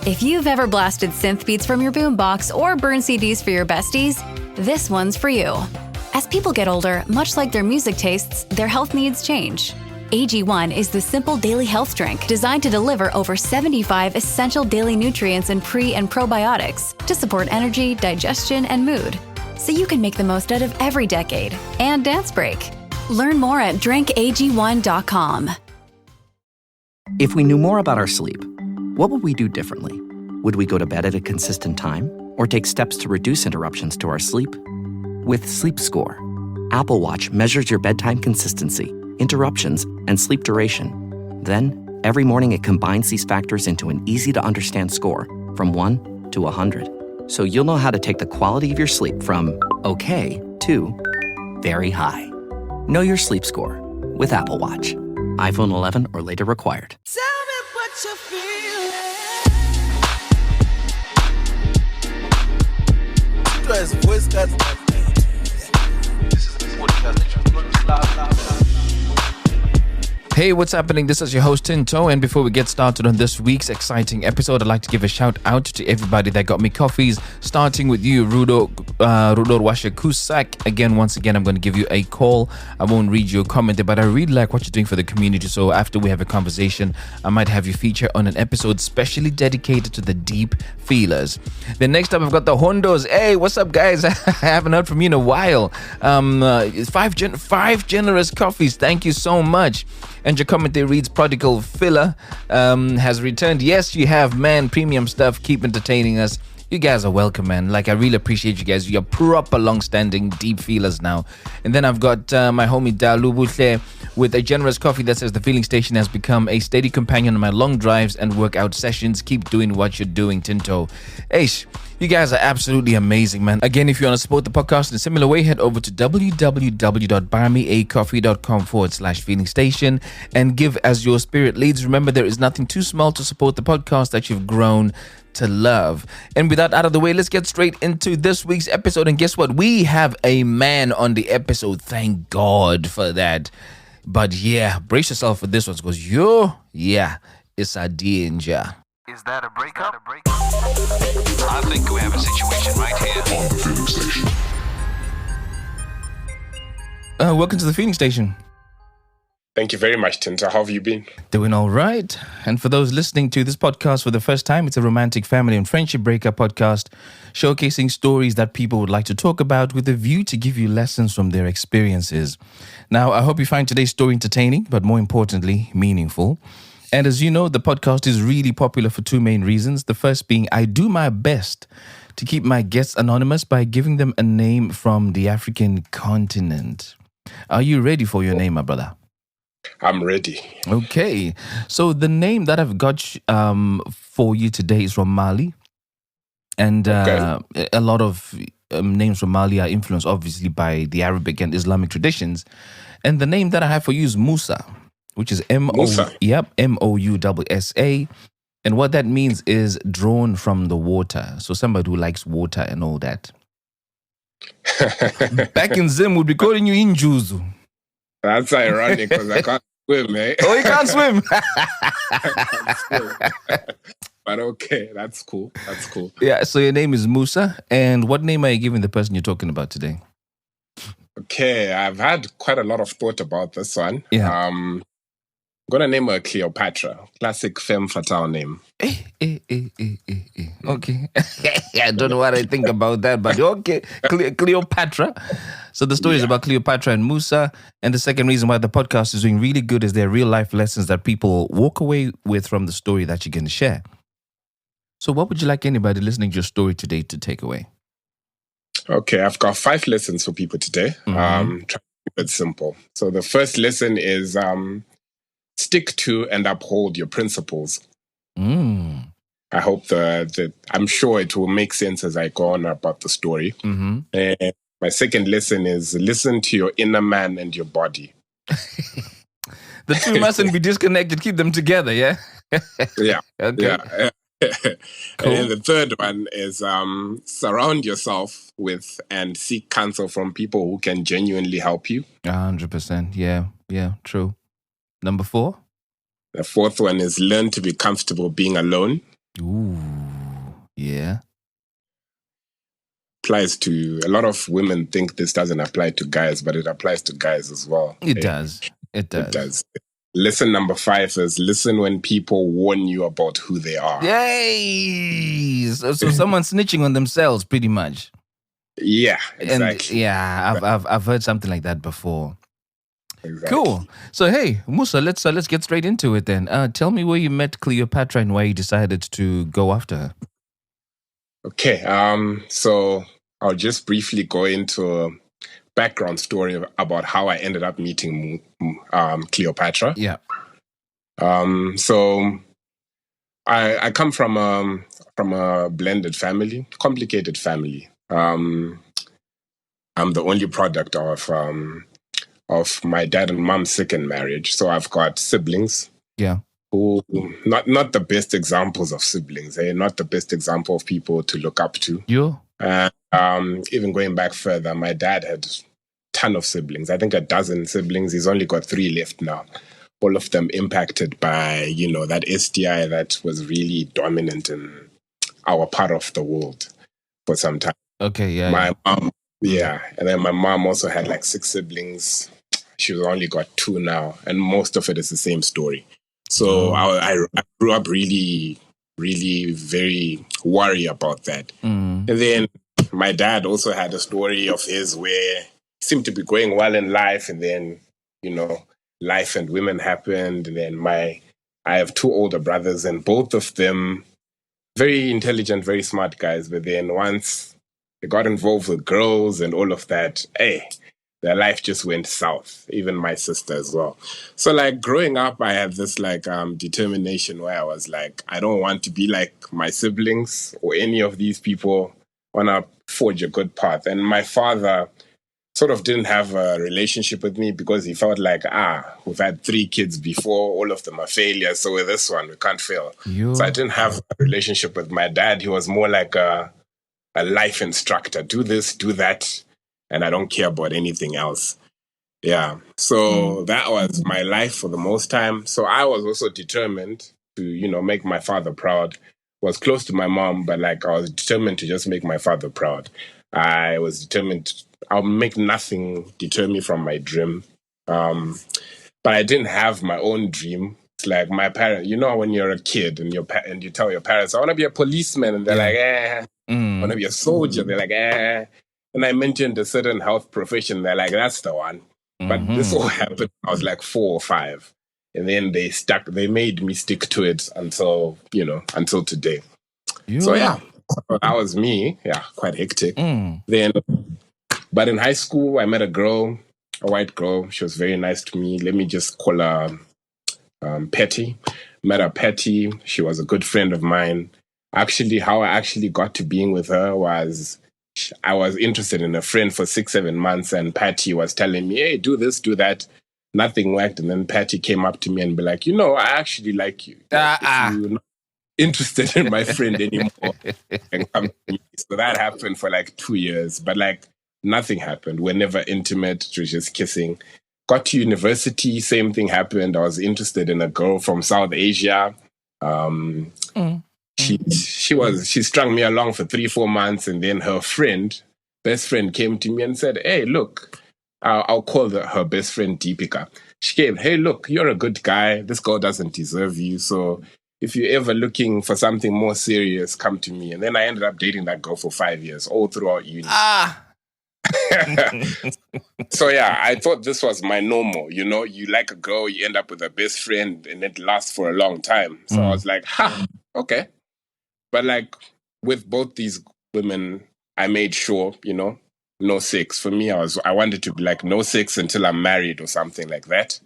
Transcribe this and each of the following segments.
If you've ever blasted synth beats from your boombox or burned CDs for your besties, this one's for you. As people get older, much like their music tastes, their health needs change. AG1 is the simple daily health drink designed to deliver over 75 essential daily nutrients and pre- and probiotics to support energy, digestion, and mood, so you can make the most out of every decade and dance break. Learn more at drinkag1.com. If we knew more about our sleep, what would we do differently? Would we go to bed at a consistent time or take steps to reduce interruptions to our sleep? With Sleep Score, Apple Watch measures your bedtime consistency, interruptions, and sleep duration. Then, every morning it combines these factors into an easy-to-understand score from 1 to 100. So you'll know how to take the quality of your sleep from okay to very high. Know your sleep score with Apple Watch. iPhone 11 or later required. Tell me what you feel. This is the podcast that Hey, what's happening? This is your host, Tinto, and before we get started on this week's exciting episode, I'd like to give a shout out to everybody that got me coffees, starting with you, Rudor Washakusak. Once again, I'm going to give you a call. I won't read your comment, but I really like what you're doing for the community, so after we have a conversation, I might have you feature on an episode specially dedicated to the deep feelers. Then next up, I've got the Hondos. Hey, what's up, guys? I haven't heard from you in a while. Five generous coffees. Thank you so much. And your commentary reads, Prodigal Filler has returned. Yes, you have, man. Premium stuff. Keep entertaining us. You guys are welcome, man. Like, I really appreciate you guys. You're proper long-standing deep feelers now. And then I've got my homie Dalubuhle with a generous coffee that says the Feeling Station has become a steady companion on my long drives and workout sessions. Keep doing what you're doing, Tinto. Eish, you guys are absolutely amazing, man. Again, if you want to support the podcast in a similar way, head over to www.buymeacoffee.com/Feeling Station and give as your spirit leads. Remember, there is nothing too small to support the podcast that you've grown to love. And with that out of the way, let's get straight into this week's episode. And guess what? We have a man on the episode. Thank God for that. But yeah, brace yourself for this one because it's a danger. Is that a breakup? I think we have a situation right here. On the Feeling Station. Welcome to the Feeling Station. Thank you very much, Tinta. How have you been? Doing all right. And for those listening to this podcast for the first time, it's a romantic family and friendship breakup podcast showcasing stories that people would like to talk about with a view to give you lessons from their experiences. Now, I hope you find today's story entertaining, but more importantly, meaningful. And as you know, the podcast is really popular for two main reasons. The first being I do my best to keep my guests anonymous by giving them a name from the African continent. Are you ready for your name, my brother? I'm ready. Okay. So the name that I've got for you today is from Mali. And a lot of names from Mali are influenced, obviously, by the Arabic and Islamic traditions. And the name that I have for you is Musa, which is Moussa. Yep, Moussa. And what that means is drawn from the water. So somebody who likes water and all that. Back in Zim, we'd be calling you Injuzu. That's ironic because I can't swim, eh? Oh, you can't swim? But okay, that's cool. Yeah, so your name is Musa. And what name are you giving the person you're talking about today? Okay, I've had quite a lot of thought about this one. Yeah. I'm going to name her Cleopatra. Classic femme fatale name. Okay. I don't know what I think about that, but okay. Cleopatra. So the story is about Cleopatra and Musa. And the second reason why the podcast is doing really good is there are real life lessons that people walk away with from the story that you're going to share. So what would you like anybody listening to your story today to take away? Okay, I've got 5 lessons for people today. Try to keep it simple. So the first lesson is stick to and uphold your principles. I hope I'm sure it will make sense as I go on about the story. And my second lesson is listen to your inner man and your body. The two mustn't be disconnected. Keep them together, yeah? Yeah. Okay. Yeah. Cool. And then the third one is surround yourself with and seek counsel from people who can genuinely help you. 100%. Yeah, true. Number 4? The fourth one is learn to be comfortable being alone. Ooh, applies to a lot of women. Think this doesn't apply to guys, but it applies to guys as well. It does. It does. It does. Lesson number 5 is listen when people warn you about who they are. Yay! So someone's snitching on themselves, pretty much. Yeah, exactly. And I've heard something like that before. Exactly. Cool. So hey, Musa, let's get straight into it then. Tell me where you met Cleopatra and why you decided to go after her. Okay. So I'll just briefly go into a background story about how I ended up meeting Cleopatra. Yeah. So I come from a blended family, complicated family. I'm the only product of my dad and mom's second marriage. So I've got siblings. Yeah. Who not the best examples of siblings. They're not the best example of people to look up to. You? Even going back further, my dad had a ton of siblings. I think a dozen siblings. He's only got 3 left now. All of them impacted by, that STI that was really dominant in our part of the world for some time. Okay, yeah. My mom, yeah. And then my mom also had like 6 siblings. She's only got 2 now. And most of it is the same story. So I grew up really, really very worried about that. And then my dad also had a story of his where he seemed to be going well in life. And then, life and women happened. And then I have 2 older brothers and both of them very intelligent, very smart guys. But then once they got involved with girls and all of that, their life just went south, even my sister as well. So like growing up, I had this determination where I was like, I don't want to be like my siblings or any of these people. I want to forge a good path. And my father sort of didn't have a relationship with me because he felt like, we've had 3 kids before, all of them are failures. So with this one, we can't fail. So I didn't have a relationship with my dad. He was more like a life instructor. Do this, do that. And I don't care about anything else. Yeah. So that was my life for the most time. So I was also determined to, make my father proud. Was close to my mom, but I was determined to just make my father proud. I was determined I'll make nothing deter me from my dream. But I didn't have my own dream. It's like my parents, when you're a kid and you tell your parents, I want to be a policeman. And they're like, I want to be a soldier. They're like, And I mentioned a certain health profession. They're like, that's the one. But this all happened when I was like 4 or 5. And then they made me stick to it until today. So yeah, that was me. Yeah, quite hectic. But in high school, I met a white girl. She was very nice to me. Let me just call her Patty. Met her Patty. She was a good friend of mine. Actually, how I actually got to being with her was I was interested in a friend for 6-7 months, and Patty was telling me, hey, do this, do that. Nothing worked. And then Patty came up to me and be like, I actually like you. If you're not interested in my friend anymore, and come to me. So that happened for 2 years. But nothing happened. We're never intimate. We were just kissing. Got to university, same thing happened. I was interested in a girl from South Asia. She strung me along for 3-4 months, and then her best friend came to me and said, hey, look, I'll call her best friend Deepika. She came, hey, look, you're a good guy. This girl doesn't deserve you. So if you're ever looking for something more serious, come to me. And then I ended up dating that girl for 5 years, all throughout uni. So yeah, I thought this was my normal. You like a girl, you end up with a best friend, and it lasts for a long time. So I was like, okay. But with both these women, I made sure, no sex. For me, I wanted to be no sex until I'm married or something like that.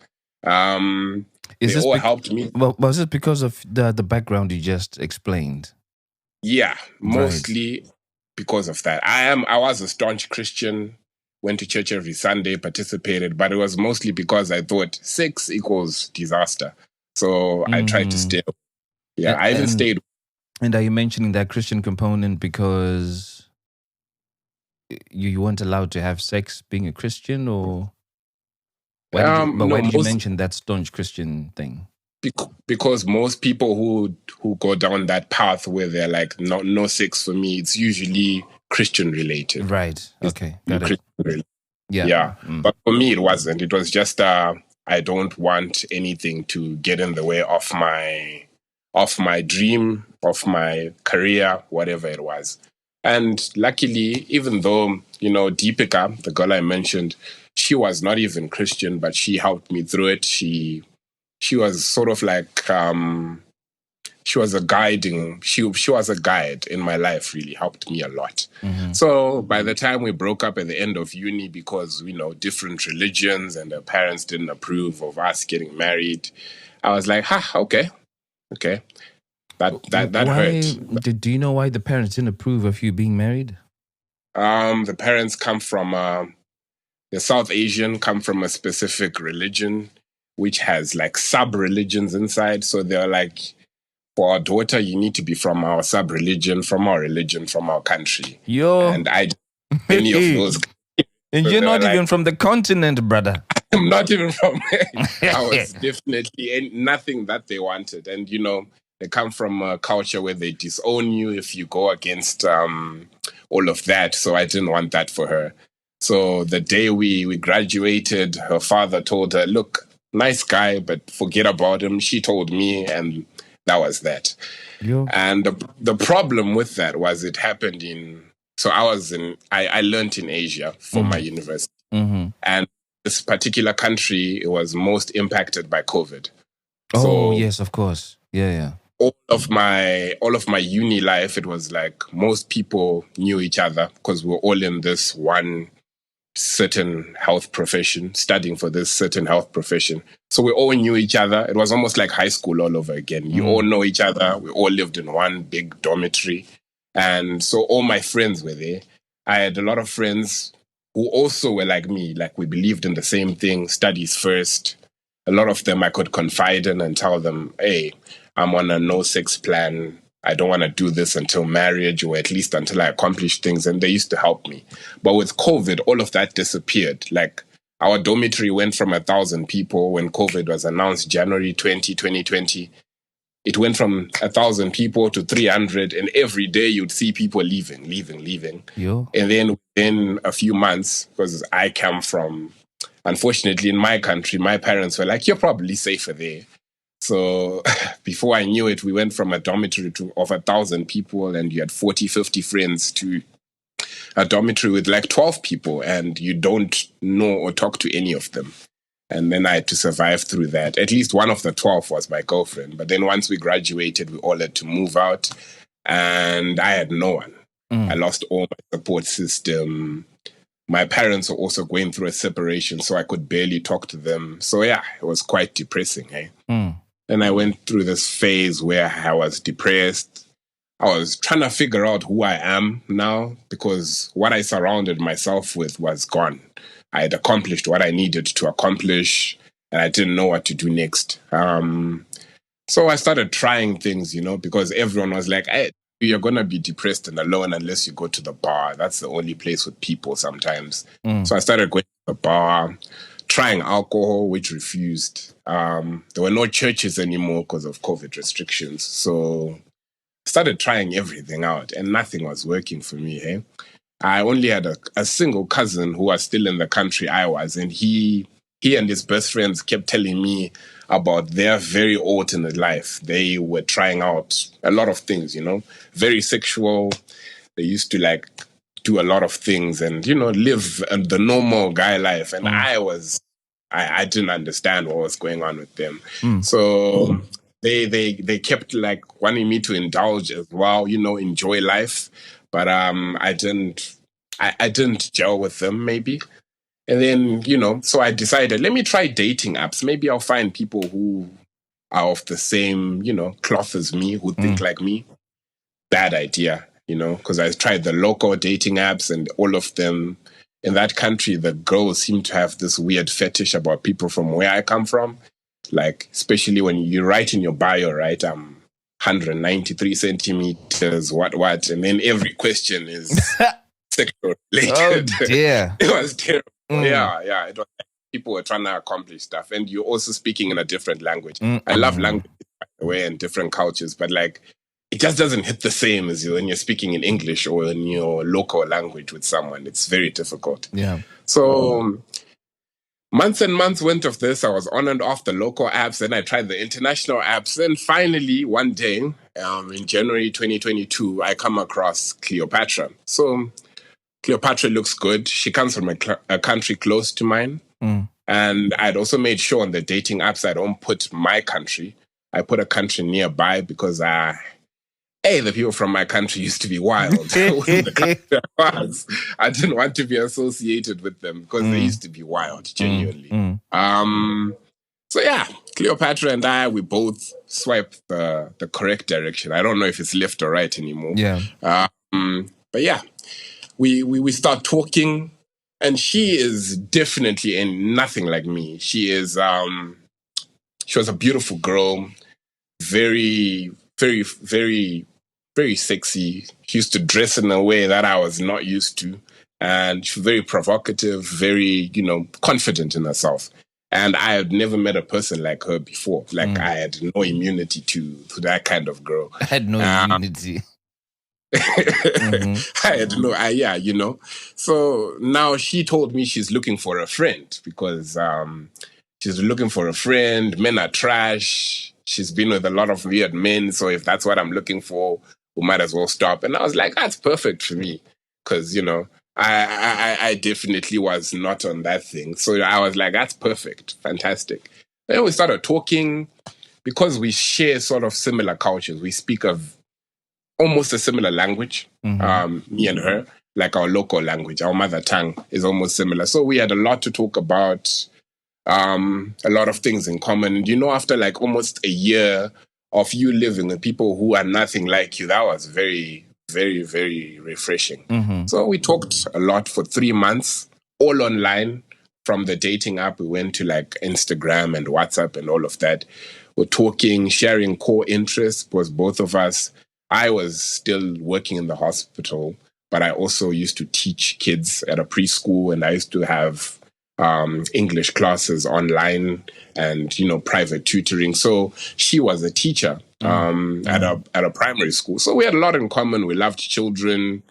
They all helped me. Well, was it because of the background you just explained? Yeah, mostly because of that. I was a staunch Christian, went to church every Sunday, participated, but it was mostly because I thought sex equals disaster. So I tried to stay. Yeah, I even stayed. And are you mentioning that Christian component because you weren't allowed to have sex being a Christian, or why did you mention that staunch Christian thing? Because most people who go down that path where they're like, no sex for me, it's usually Christian related. Right. Okay. Got it. Christian related. Yeah. Yeah. But for me, it wasn't. It was just I don't want anything to get in the way of my dream, of my career, whatever it was. And luckily, even though, Deepika, the girl I mentioned, she was not even Christian, but she helped me through it. She was sort of like she was a guide in my life, really helped me a lot. So by the time we broke up at the end of uni, because different religions and her parents didn't approve of us getting married, I was like, okay. That hurt. Do you know why the parents didn't approve of you being married? The parents come from the South Asian, come from a specific religion, which has like sub-religions inside. So they're like, for our daughter, you need to be from our sub-religion, from our religion, from our country. And I any of those. And you're not even from the continent, brother. I'm not even from I was definitely nothing that they wanted. And, they come from a culture where they disown you if you go against all of that. So I didn't want that for her. So the day we graduated, her father told her, look, nice guy, but forget about him. She told me, and that was that. Yeah. And the problem with that was it happened I learned in Asia for my university. And this particular country, it was most impacted by COVID. Oh, yes, of course. Yeah. All of my uni life, it was like most people knew each other because we're all in this one certain health profession, studying for this certain health profession. So we all knew each other. It was almost like high school all over again. You all know each other. We all lived in one big dormitory. And so all my friends were there. I had a lot of friends who also were like me, like we believed in the same thing, studies first. A lot of them I could confide in and tell them, hey, I'm on a no-sex plan. I don't want to do this until marriage, or at least until I accomplish things. And they used to help me. But with COVID, all of that disappeared. Like our dormitory went from 1,000 people when COVID was announced January 2020. It went from 1,000 people to 300. And every day you'd see people leaving. Yo. And then within a few months, because I come from, unfortunately, in my country, my parents were like, you're probably safer there. So before I knew it, we went from a dormitory of 1,000 people, and you had 40, 50 friends, to a dormitory with like 12 people, and you don't know or talk to any of them. And then I had to survive through that. At least one of the 12 was my girlfriend. But then once we graduated, we all had to move out, and I had no one. I lost all my support system. My parents were also going through a separation, so I could barely talk to them. So yeah, it was quite depressing. And I went through this phase where I was depressed. I was trying to figure out who I am now, because what I surrounded myself with was gone. I had accomplished what I needed to accomplish, and I didn't know what to do next. So I started trying things, because everyone was like, hey, you're going to be depressed and alone unless you go to the bar. That's the only place with people sometimes. So I started going to the bar, trying alcohol, which refused. There were no churches anymore because of COVID restrictions. So I started trying everything out, and nothing was working for me. I only had a single cousin who was still in the country I was, and he and his best friends kept telling me about their very alternate life. They were trying out a lot of things, very sexual. They used to like do a lot of things and, live the normal guy life. And I didn't understand what was going on with them. So they kept like wanting me to indulge as well, enjoy life. But I didn't gel with them, maybe. And then, so I decided, let me try dating apps. Maybe I'll find people who are of the same, cloth as me, who think like me. Bad idea, because I tried the local dating apps, and all of them in that country, the girls seem to have this weird fetish about people from where I come from. Like, especially when you write in your bio, right, 193 centimeters, what, and then every question is sexual related. Oh, dear. It was terrible. Yeah. It was like people were trying to accomplish stuff, and you're also speaking in a different language. I love language, by the way, and different cultures, but like it just doesn't hit the same as when you're speaking in English or in your local language with someone. It's very difficult. Yeah. So months and months went of this. I was on and off the local apps. Then I tried the international apps. Then finally, one day, in January 2022, I come across Cleopatra. So Cleopatra looks good. She comes from a country close to mine. And I'd also made sure on the dating apps I don't put my country. I put a country nearby because the people from my country used to be wild. It wasn't the country I was. I didn't want to be associated with them because they used to be wild, genuinely. So yeah, Cleopatra and I, we both swiped the correct direction. I don't know if it's left or right anymore. Yeah. But yeah, we start talking, and she is definitely nothing like me. She was a beautiful girl, very, very, very, very sexy. She used to dress in a way that I was not used to. And she was very provocative, very, confident in herself. And I had never met a person like her before. Like, I had no immunity to that kind of girl. I had no immunity. I had no, So now she told me she's looking for a friend because she's looking for a friend. Men are trash. She's been with a lot of weird men. So if that's what I'm looking for, we might as well stop. And I was like, that's perfect for me. Because, I definitely was not on that thing. So I was like, that's perfect. Fantastic. Then we started talking because we share sort of similar cultures. We speak of almost a similar language, me and her, like our local language, our mother tongue is almost similar. So we had a lot to talk about, a lot of things in common. And, after like almost a year of you living with people who are nothing like you, that was very, very, very refreshing. So we talked a lot for 3 months, all online. From the dating app, we went to like Instagram and WhatsApp and all of that. We're talking, sharing core interests, because both of us, I was still working in the hospital, but I also used to teach kids at a preschool, and I used to have English classes online and, private tutoring. So she was a teacher at a primary school. So we had a lot in common. We loved children,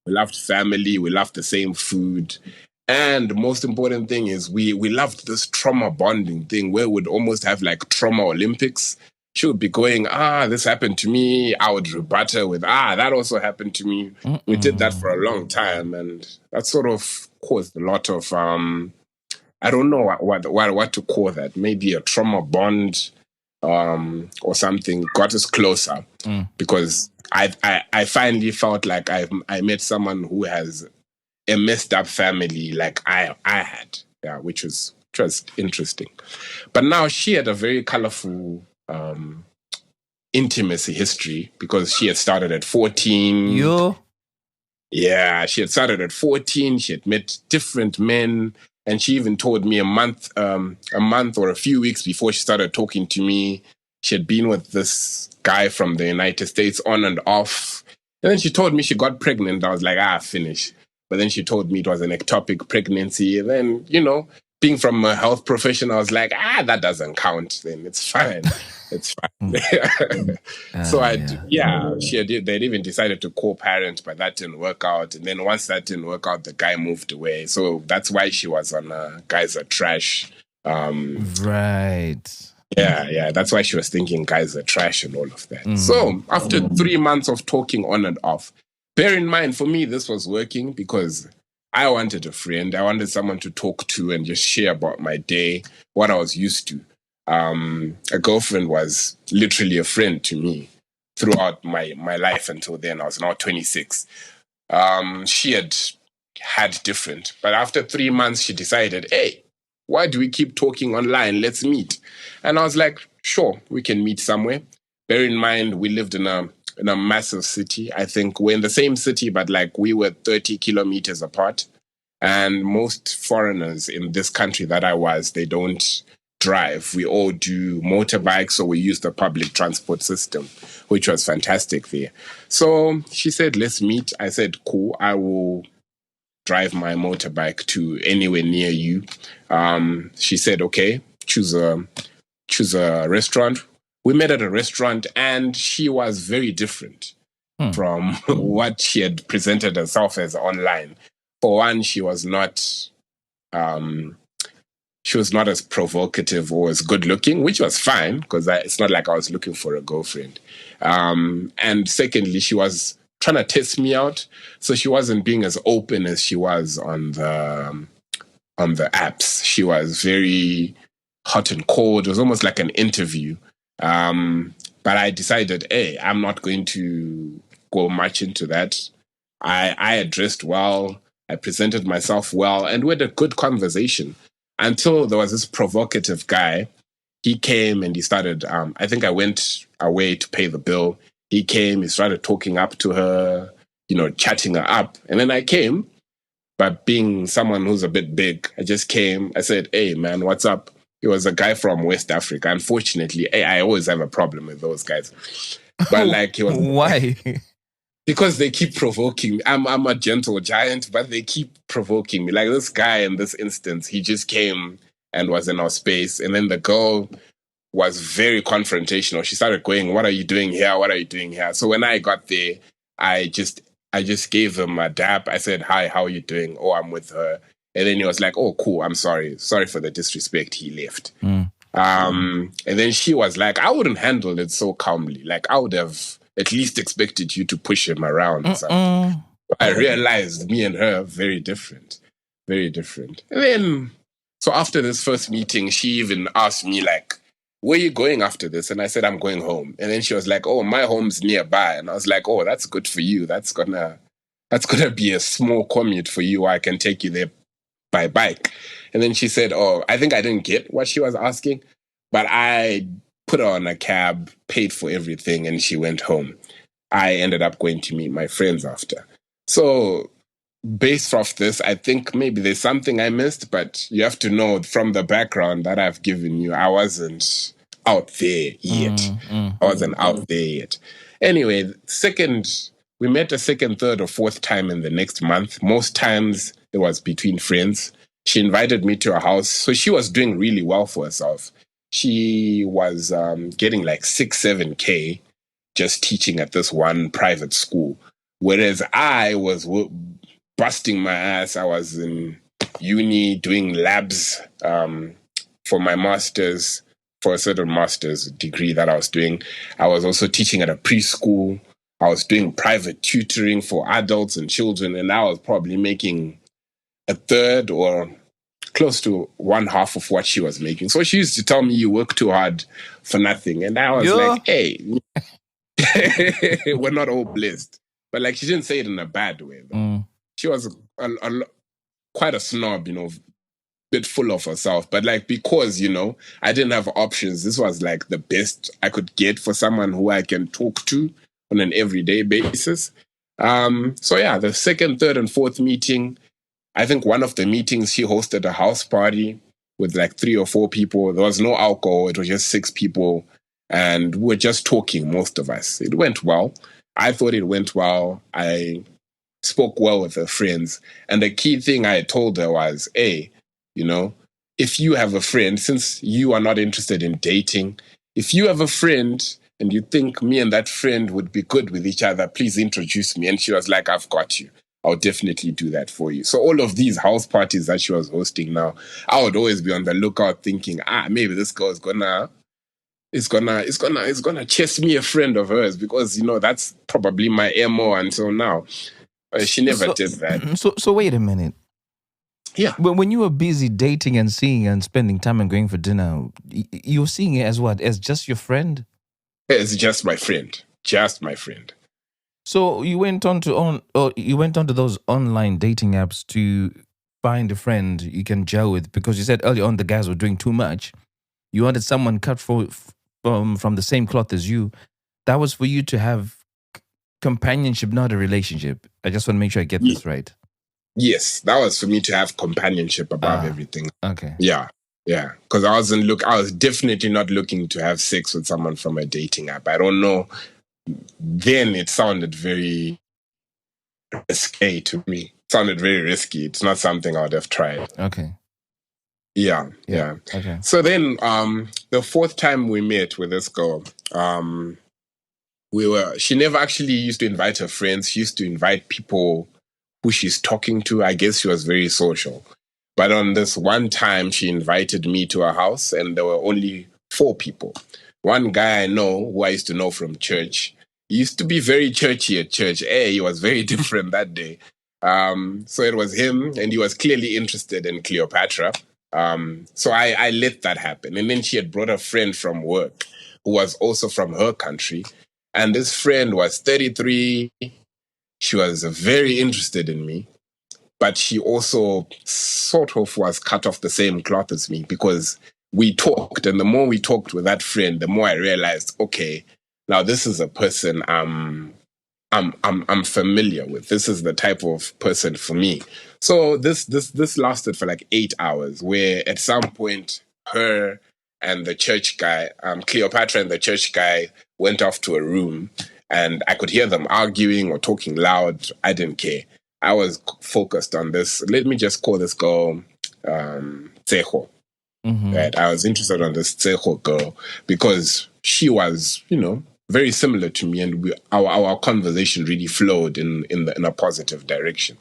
we loved family, we loved the same food. And the most important thing is we loved this trauma bonding thing where we'd almost have like trauma Olympics. She would be going, this happened to me. I would rebut her with, that also happened to me. We did that for a long time. And that sort of caused a lot of, I don't know what to call that. Maybe a trauma bond or something got us closer. Because I finally felt like I met someone who has a messed up family like I had, which was interesting. But now she had a very colorful intimacy history because she had started at 14. Yeah, she had started at 14. She had met different men, and she even told me a month or a few weeks before she started talking to me, she had been with this guy from the United States on and off. And then she told me she got pregnant. I was like, finish. But then she told me it was an ectopic pregnancy. And then, being from a health profession, I was like, that doesn't count. Then it's fine. It's fine. So they'd even decided to co-parent, but that didn't work out. And then once that didn't work out, the guy moved away. So that's why she was on Guys Are Trash. Right. Yeah. That's why she was thinking Guys Are Trash and all of that. So after 3 months of talking on and off, bear in mind, for me, this was working because I wanted a friend. I wanted someone to talk to and just share about my day, what I was used to. A girlfriend was literally a friend to me throughout my life until then. I was now 26. She had different. But after 3 months, she decided, hey, why do we keep talking online? Let's meet. And I was like, sure, we can meet somewhere. Bear in mind, we lived in a massive city. I think we're in the same city, but like we were 30 kilometers apart. And most foreigners in this country that I was, they don't drive. We all do motorbikes, so we use the public transport system, which was fantastic there. So she said, let's meet. I said, cool, I will drive my motorbike to anywhere near you. She said, okay, choose a restaurant. we met at a restaurant, and she was very different from what she had presented herself as online. For one, she was not as provocative or as good looking, which was fine because it's not like I was looking for a girlfriend. And secondly, she was trying to test me out, so she wasn't being as open as she was on the apps. She was very hot and cold. It was almost like an interview. But I decided, hey, I'm not going to go much into that. I addressed well. I presented myself well, and we had a good conversation until there was this provocative guy. He came and he started, I think I went away to pay the bill. He came, he started talking up to her, chatting her up. And then I came, but being someone who's a bit big, I just came. I said, hey, man, what's up? He was a guy from West Africa. Unfortunately, I always have a problem with those guys. But he was... Why? Because they keep provoking me. I'm a gentle giant, but they keep provoking me. Like this guy in this instance, he just came and was in our space. And then the girl was very confrontational. She started going, what are you doing here? What are you doing here? So when I got there, I just gave him a dap. I said, hi, how are you doing? Oh, I'm with her. And then he was like, oh, cool, I'm sorry. Sorry for the disrespect. He left. And then she was like, I wouldn't handle it so calmly. Like, I would have at least expected you to push him around or something. I realized me and her, very different. Very different. And then, so after this first meeting, she even asked me, like, where are you going after this? And I said, I'm going home. And then she was like, oh, my home's nearby. And I was like, oh, that's good for you. That's gonna be a small commute for you. I can take you there by bike. And then she said, oh, I think I didn't get what she was asking, but I put her on a cab, paid for everything, and she went home. I ended up going to meet my friends after. So based off this, I think maybe there's something I missed, but you have to know from the background that I've given you, I wasn't out there yet. I wasn't out there yet. Anyway, we met a second, third, or fourth time in the next month. Most times it was between friends. She invited me to her house. So she was doing really well for herself. She was getting like 6-7K just teaching at this one private school. Whereas I was busting my ass. I was in uni doing labs for my master's, for a certain master's degree that I was doing. I was also teaching at a preschool. I was doing private tutoring for adults and children, and I was probably making a third or close to one half of what she was making. So she used to tell me, you work too hard for nothing. And I was like, hey, we're not all blessed. But like, she didn't say it in a bad way, though. She was quite a snob, bit full of herself. But like, because, I didn't have options, this was like the best I could get for someone who I can talk to on an everyday basis. So yeah, the second, third, and fourth meeting, I think one of the meetings she hosted a house party with like 3 or 4 people. There was no alcohol. It was just 6 people. And we were just talking, most of us. It went well. I thought it went well. I spoke well with her friends. And the key thing I told her was, hey, if you have a friend, since you are not interested in dating, if you have a friend and you think me and that friend would be good with each other, please introduce me. And she was like, I've got you. I'll definitely do that for you. So all of these house parties that she was hosting now, I would always be on the lookout thinking, maybe this girl is gonna chase me a friend of hers, because that's probably my MO until now. She never did that. So wait a minute. Yeah. When you were busy dating and seeing and spending time and going for dinner, you were seeing it as what? As just your friend? It's just my friend. Just my friend. So you went on to those online dating apps to find a friend you can gel with, because you said earlier on the guys were doing too much. You wanted someone cut from the same cloth as you. That was for you to have companionship, not a relationship. I just want to make sure I get this right. Yes, that was for me to have companionship above everything. Okay. Yeah. Because I was definitely not looking to have sex with someone from a dating app. I don't know. Then it sounded very risky to me. It sounded very risky. It's not something I would have tried. Okay. Yeah. Okay. So then, the fourth time we met with this girl, she never actually used to invite her friends. She used to invite people who she's talking to. I guess she was very social. But on this one time, she invited me to her house, and there were only 4 people. One guy I know, who I used to know from church, he used to be very churchy at church. He was very different that day. So it was him, and he was clearly interested in Cleopatra. So I let that happen. And then she had brought a friend from work who was also from her country. And this friend was 33. She was very interested in me. But she also sort of was cut off the same cloth as me because we talked. And the more we talked with that friend, the more I realized, okay, now this is a person I'm familiar with. This is the type of person for me. So this lasted for like 8 hours, where at some point her and the church guy, Cleopatra and the church guy went off to a room, and I could hear them arguing or talking loud. I didn't care. I was focused on this. Let me just call this girl Tseho. Right? I was interested on this Tseho girl because she was, very similar to me, and our conversation really flowed in a positive direction.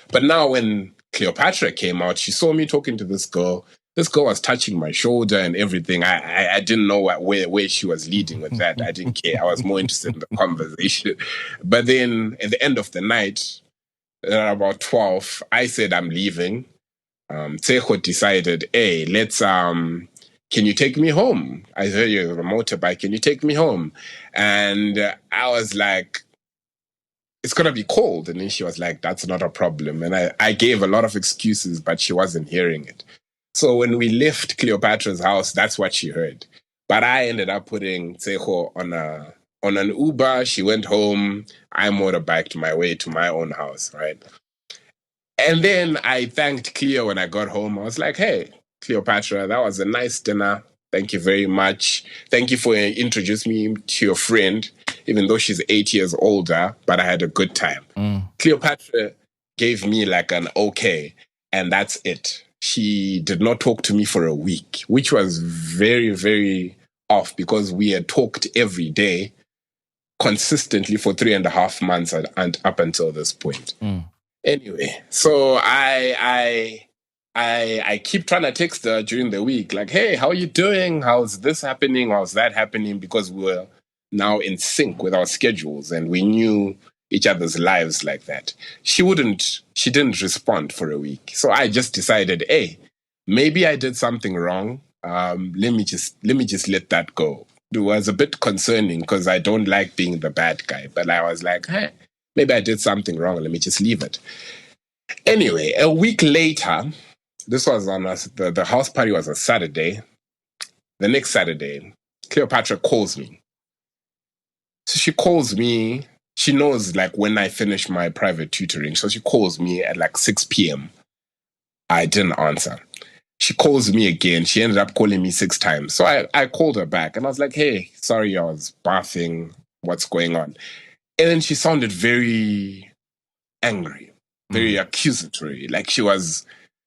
But now when Cleopatra came out, she saw me talking to this girl. This girl was touching my shoulder and everything. I didn't know where she was leading with that. I didn't care. I was more interested in the conversation. But then at the end of the night, at about 12, I said I'm leaving. Tseho decided, hey, let's can you take me home? I heard you have a motorbike. Can you take me home? And I was like, it's going to be cold. And then she was like, that's not a problem. And I gave a lot of excuses, but she wasn't hearing it. So when we left Cleopatra's house, that's what she heard. But I ended up putting Tseho on an Uber. She went home. I motorbiked my way to my own house, right? And then I thanked Cleo when I got home. I was like, hey, Cleopatra, that was a nice dinner. Thank you very much. Thank you for introducing me to your friend, even though she's 8 years older, but I had a good time. Cleopatra gave me like an okay, and that's it. She did not talk to me for a week, which was very, very off because we had talked every day consistently for 3.5 months and up until this point. Anyway, so I keep trying to text her during the week, like, hey, how are you doing? How's this happening? How's that happening? Because we're now in sync with our schedules and we knew each other's lives like that. She didn't respond for a week. So I just decided, hey, maybe I did something wrong. Let me just let that go. It was a bit concerning because I don't like being the bad guy, but I was like, hey, maybe I did something wrong. Let me just leave it. Anyway, a week later, this was on the house party was a Saturday. The next Saturday, Cleopatra calls me. So she calls me. She knows like when I finish my private tutoring. So she calls me at like 6 p.m. I didn't answer. She calls me again. She ended up calling me 6 times. So I called her back and I was like, hey, sorry, I was bathing. What's going on? And then she sounded very angry, very accusatory. Like she was,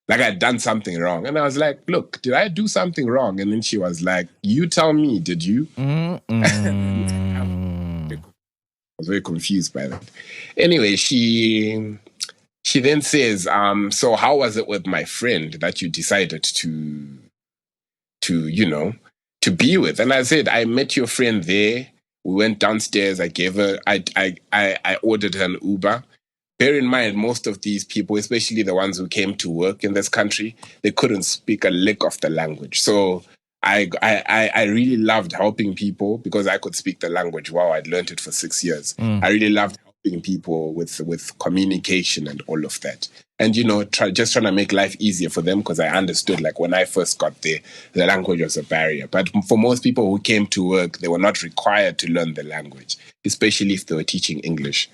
like I'd done something wrong. And I was like, look, did I do something wrong? And then she was like, you tell me, did you? I was very confused by that. Anyway, she then says, so how was it with my friend that you decided to be with? And I said, I met your friend there. We went downstairs. I ordered her an Uber. Bear in mind, most of these people, especially the ones who came to work in this country, they couldn't speak a lick of the language. So I really loved helping people because I could speak the language. Wow, I'd learned it for 6 years. I really loved helping people with communication and all of that. And, just trying to make life easier for them because I understood, like, when I first got there, the language was a barrier. But for most people who came to work, they were not required to learn the language, especially if they were teaching English.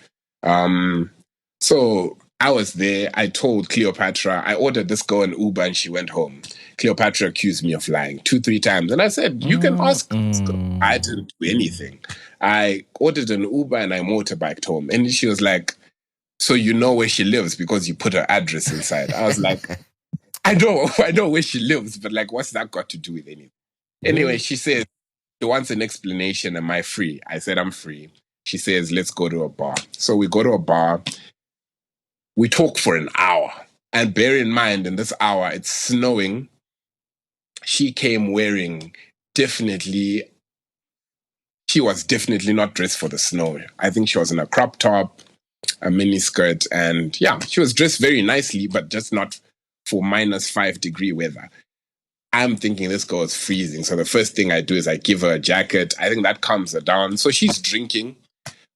So I was there. I told Cleopatra, I ordered this girl an Uber and she went home. Cleopatra accused me of lying 2-3 times. And I said, you can ask this girl. I didn't do anything. I ordered an Uber and I motorbiked home. And she was like, so you know where she lives because you put her address inside. I was like, I know where she lives, but like, what's that got to do with anything? Anyway, she says she wants an explanation. Am I free? I said, I'm free. She says, let's go to a bar. So we go to a bar. We talk for an hour. And bear in mind, in this hour, it's snowing. She came wearing she was definitely not dressed for the snow. I think she was in a crop top, a mini skirt, and yeah, she was dressed very nicely, but just not for -5-degree weather. I'm thinking this girl is freezing. So the first thing I do is I give her a jacket. I think that calms her down. So she's drinking.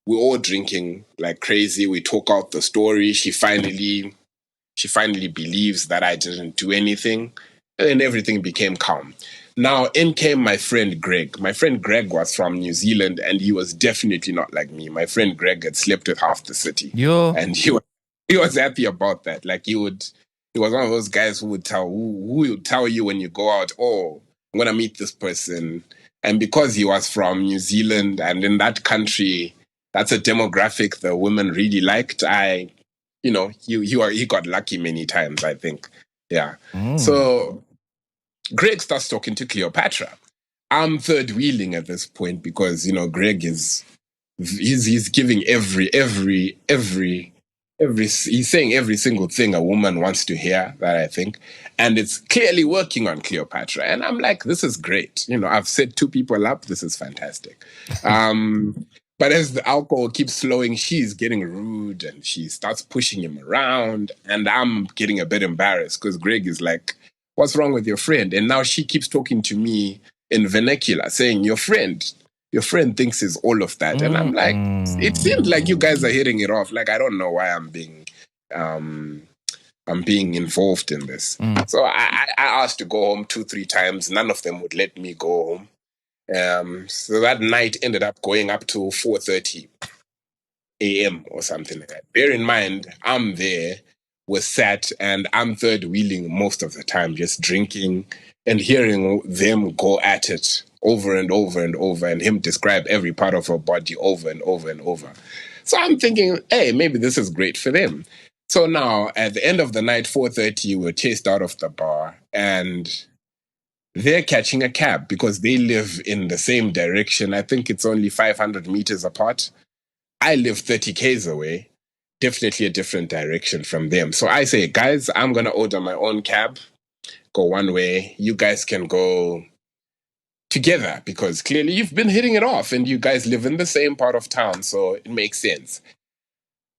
We're all drinking like crazy. We talk out the story. She finally believes that I didn't do anything. And then everything became calm. Now, in came my friend Greg. My friend Greg was from New Zealand, and he was definitely not like me. My friend Greg had slept with half the city. And he was happy about that. Like he was one of those guys who would tell you when you go out, oh, I'm going to meet this person. And because he was from New Zealand, and in that country, that's a demographic the women really liked, he got lucky many times, I think. Yeah. So Greg starts talking to Cleopatra. I'm third wheeling at this point because, Greg he's giving he's saying every single thing a woman wants to hear, that I think. And it's clearly working on Cleopatra. And I'm like, this is great. I've set 2 people up. This is fantastic. But as the alcohol keeps flowing, she's getting rude and she starts pushing him around. And I'm getting a bit embarrassed because Greg is like, what's wrong with your friend? And now she keeps talking to me in vernacular, saying, your friend thinks is all of that. And I'm like, it seems like you guys are hitting it off. Like, I don't know why I'm being involved in this. So I asked to go home 2-3 times. None of them would let me go home. So that night ended up going up to 4:30 a.m. or something like that. Bear in mind, I'm there, we're sat, and I'm third wheeling most of the time, just drinking and hearing them go at it over and over and over, and him describe every part of her body over and over and over. So I'm thinking, hey, maybe this is great for them. So now, at the end of the night, 4:30, we're chased out of the bar, and they're catching a cab because they live in the same direction. I think it's only 500 meters apart. I live 30 Ks away, definitely a different direction from them. So I say, guys, I'm going to order my own cab, go one way. You guys can go together because clearly you've been hitting it off and you guys live in the same part of town. So it makes sense.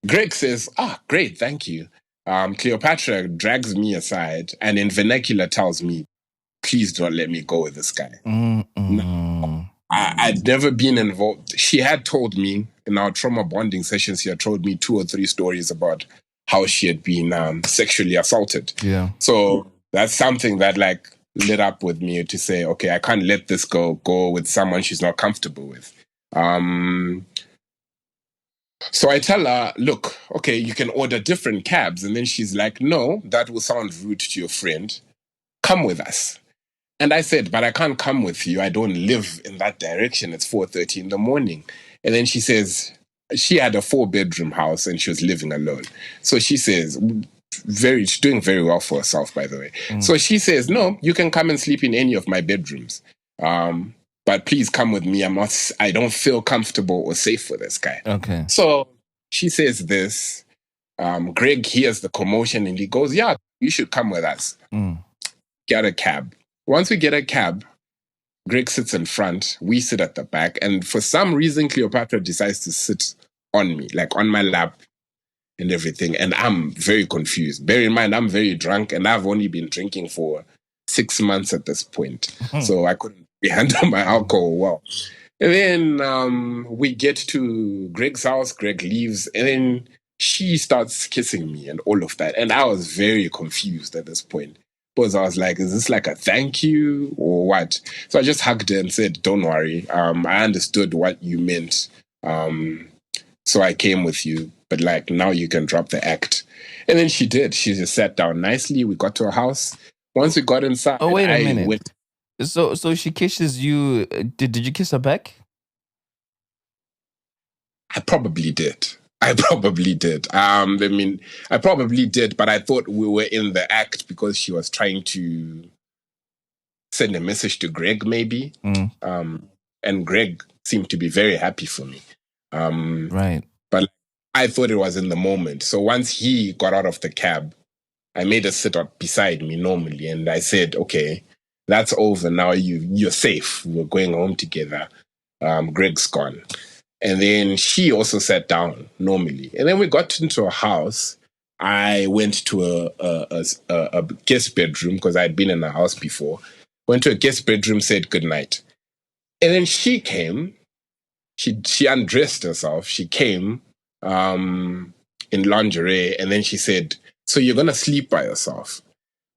Greg says, great, thank you. Cleopatra drags me aside and in vernacular tells me, please don't let me go with this guy. No, I'd never been involved. She had told me in our trauma bonding sessions, she had told me 2 or 3 stories about how she had been sexually assaulted. Yeah. So that's something that like lit up with me to say, okay, I can't let this go with someone she's not comfortable with. So I tell her, look, okay, you can order different cabs. And then she's like, no, that will sound rude to your friend. Come with us. And I said, but I can't come with you. I don't live in that direction. It's 4:30 in the morning. And then she says, she had a 4-bedroom house and she was living alone. So she says, she's doing very well for herself, by the way. So she says, no, you can come and sleep in any of my bedrooms. But please come with me. I don't feel comfortable or safe with this guy. Okay. So she says this. Greg hears the commotion and he goes, yeah, you should come with us. Get a cab. Once we get a cab, Greg sits in front, we sit at the back, and for some reason, Cleopatra decides to sit on me, like on my lap and everything, and I'm very confused. Bear in mind, I'm very drunk, and I've only been drinking for 6 months at this point, so I couldn't handle my alcohol well. And then we get to Greg's house, Greg leaves, and then she starts kissing me and all of that, and I was very confused at this point. Because I was like, is this like a thank you or what? So I just hugged her and said, don't worry. I understood what you meant. So I came with you. But like, now you can drop the act. And then she did. She just sat down nicely. We got to her house. Once we got inside, oh, wait a minute. So she kisses you. Did you kiss her back? I probably did. I probably did. I probably did, but I thought we were in the act because she was trying to send a message to Greg, maybe. And Greg seemed to be very happy for me. Right. But I thought it was in the moment. So once he got out of the cab, I made her sit up beside me normally, and I said, "Okay, that's over now. You're safe. We're going home together. Greg's gone." And then she also sat down normally. And then we got into a house. I went to a guest bedroom because I'd been in a house before. Went to a guest bedroom, said goodnight. And then she came. She undressed herself. She came in lingerie. And then she said, "So you're going to sleep by yourself?"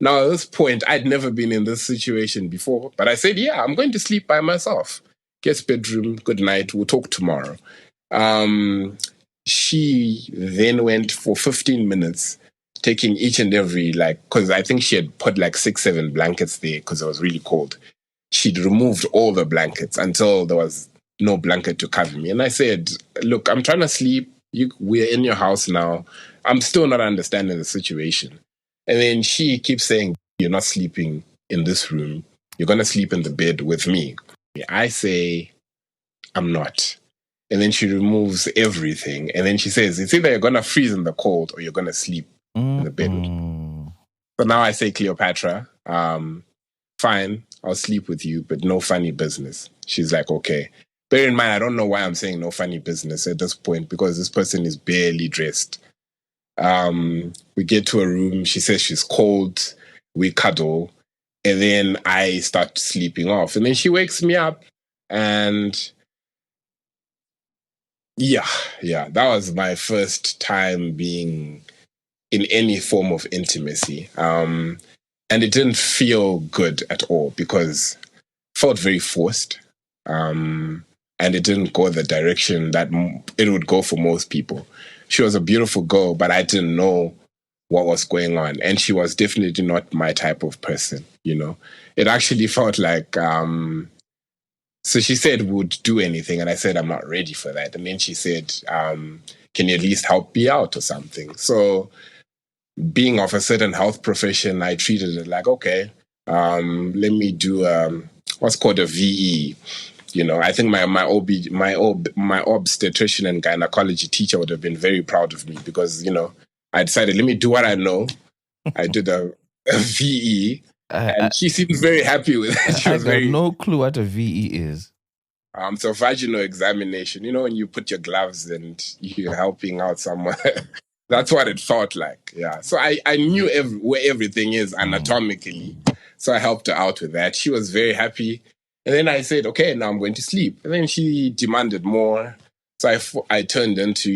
Now, at this point, I'd never been in this situation before. But I said, "Yeah, I'm going to sleep by myself. Guest bedroom, good night, we'll talk tomorrow." She then went for 15 minutes, taking each and every, because I think she had put 6, 7 blankets there because it was really cold. She'd removed all the blankets until there was no blanket to cover me. And I said, "Look, I'm trying to sleep. We're in your house now. I'm still not understanding the situation." And then she keeps saying, "You're not sleeping in this room. You're going to sleep in the bed with me." I say, "I'm not." And then she removes everything. And then she says, "It's either you're going to freeze in the cold or you're going to sleep in the bed with me." So now I say, "Cleopatra, fine, I'll sleep with you, but no funny business." She's like, "Okay." Bear in mind, I don't know why I'm saying no funny business at this point because this person is barely dressed. We get to a room. She says she's cold. We cuddle. And then I start sleeping off. And then she wakes me up. And yeah, that was my first time being in any form of intimacy. And it didn't feel good at all because it felt very forced. And it didn't go the direction that it would go for most people. She was a beautiful girl, but I didn't know what was going on. And she was definitely not my type of person, It actually felt like, so she said would do anything. And I said, "I'm not ready for that." And then she said, "Can you at least help me out or something?" So being of a certain health profession, I treated it like, okay, let me do what's called a VE. I think my obstetrician and gynecology teacher would have been very proud of me because, I decided, let me do what I know. I did a VE and she seemed very happy with it. She was no clue what a VE is. So vaginal examination, when you put your gloves and you're helping out someone, that's what it felt like. Yeah. So I knew where everything is anatomically. So I helped her out with that. She was very happy. And then I said, "Okay, now I'm going to sleep." And then she demanded more. So I turned into,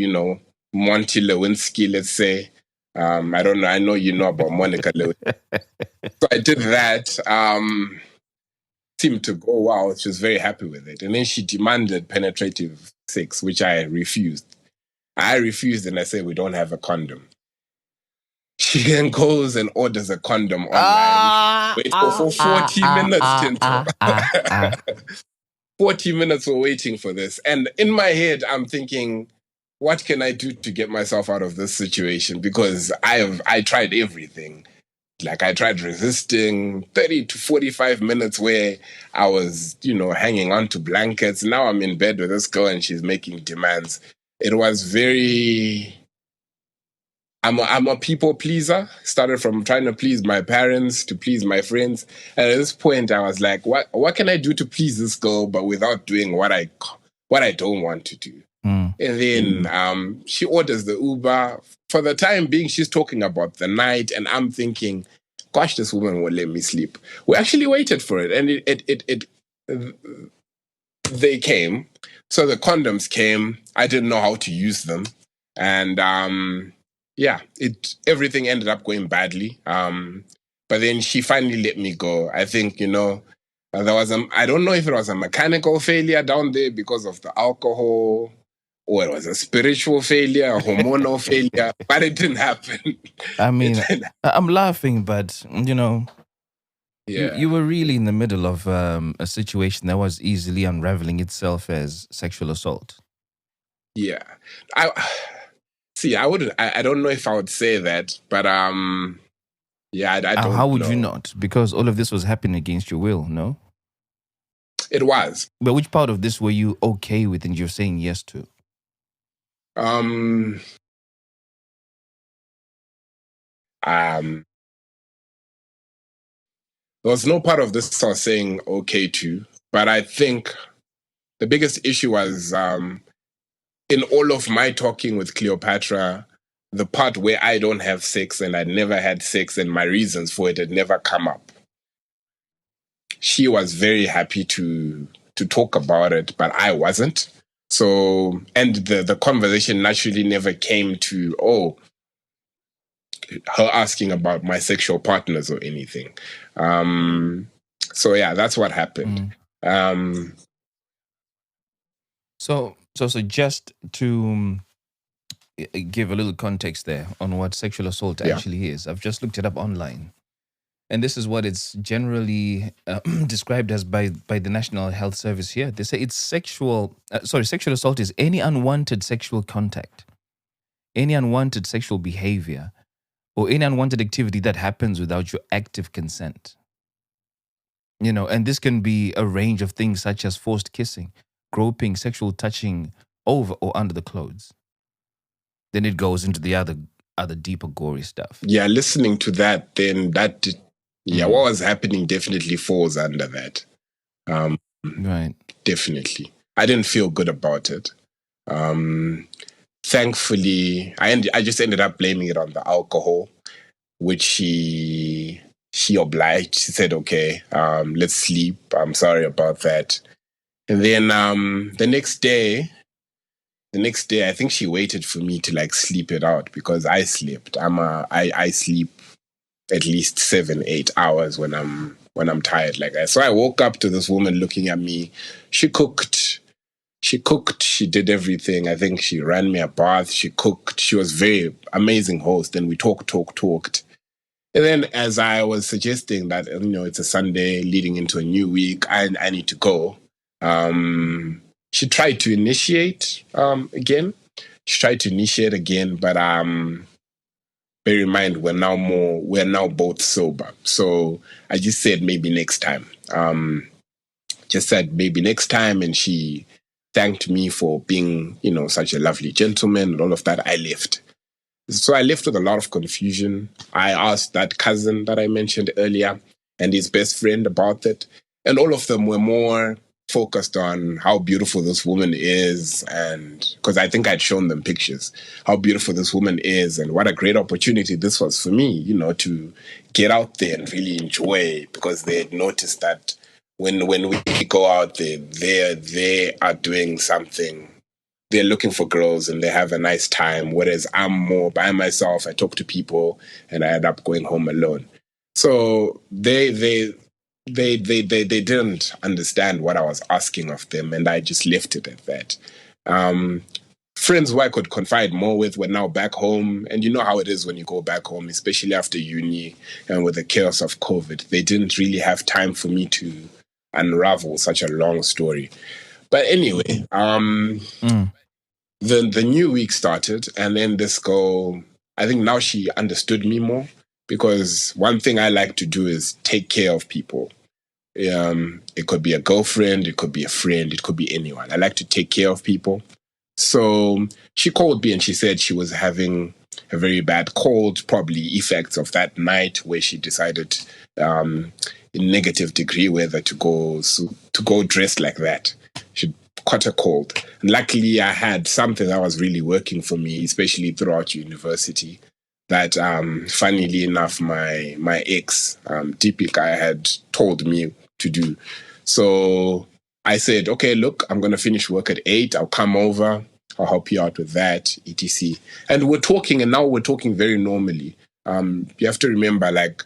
Monty Lewinsky, let's say. I don't know. I know you know about Monica Lewinsky. So I did that. Seemed to go well. She was very happy with it. And then she demanded penetrative sex, which I refused. I refused and I said, "We don't have a condom." She then goes and orders a condom online. Wait for 40 minutes, Tinto. 40 minutes we're waiting for this. And in my head, I'm thinking, what can I do to get myself out of this situation? Because I tried everything. I tried resisting 30 to 45 minutes where I was, hanging on to blankets. Now I'm in bed with this girl and she's making demands. It was very... I'm a people pleaser. Started from trying to please my parents to please my friends. And at this point, I was like, what can I do to please this girl, but without doing what I don't want to do? And then she orders the Uber. For the time being, she's talking about the night. And I'm thinking, gosh, this woman won't let me sleep. We actually waited for it. And they came. So the condoms came. I didn't know how to use them. And... everything ended up going badly. But then she finally let me go. I think, there was I don't know if it was a mechanical failure down there because of the alcohol, or it was a spiritual failure, a hormonal failure, but it didn't happen. I mean, I'm laughing, but, you were really in the middle of a situation that was easily unraveling itself as sexual assault. Yeah. See, I don't know if I would say that, but yeah, I don't How would know. you not? Because all of this was happening against your will, no? It was. But which part of this were you okay with and you're saying yes to? There was no part of this I was saying okay to, but I think the biggest issue was in all of my talking with Cleopatra, the part where I don't have sex and I never had sex and my reasons for it had never come up. She was very happy to talk about it, but I wasn't. So, and the conversation naturally never came to, her asking about my sexual partners or anything. So yeah, that's what happened. So just to give a little context there on what sexual assault actually is, I've just looked it up online. And this is what it's generally described as by the National Health Service here. They say it's sexual assault is any unwanted sexual contact, any unwanted sexual behavior, or any unwanted activity that happens without your active consent. You know, and this can be a range of things such as forced kissing, groping, sexual touching over or under the clothes. Then it goes into the other deeper, gory stuff. Yeah, listening to that, then what was happening definitely falls under that. Right. Definitely. I didn't feel good about it. Thankfully, I just ended up blaming it on the alcohol, which she obliged. She said, okay, let's sleep. I'm sorry about that. And then the next day, I think she waited for me to like sleep it out because I slept. I sleep at least 7-8 hours when I'm tired like that. So I woke up to this woman looking at me. She cooked. She did everything. I think she ran me a bath. She cooked. She was very amazing host. And we talked. And then as I was suggesting that, it's a Sunday leading into a new week, I need to go. She tried to initiate again. But bear in mind we're now both sober. So I just said maybe next time. And she thanked me for being, such a lovely gentleman and all of that. I left. So I left with a lot of confusion. I asked that cousin that I mentioned earlier and his best friend about it. And all of them were more focused on how beautiful this woman is. And because I think I'd shown them pictures, how beautiful this woman is and what a great opportunity this was for me, to get out there and really enjoy, because they had noticed that when we go out there, they are doing something. They're looking for girls and they have a nice time, whereas I'm more by myself. I talk to people and I end up going home alone. So they didn't understand what I was asking of them, and I just left it at that. Friends who I could confide more with were now back home, and you know how it is when you go back home, especially after uni and with the chaos of COVID. They didn't really have time for me to unravel such a long story. But anyway, the new week started, and then this girl, I think now she understood me more, because one thing I like to do is take care of people. It could be a girlfriend, it could be a friend, it could be anyone. I like to take care of people. So she called me and she said she was having a very bad cold, probably effects of that night where she decided in negative degree weather to go dressed like that. She caught a cold. And luckily I had something that was really working for me, especially throughout university, that funnily enough my ex, Deepika, had told me to do. So I said, okay, look, I'm going to finish work at 8. I'll come over. I'll help you out with that, etc. And we're talking, and now we're talking very normally. You have to remember, like,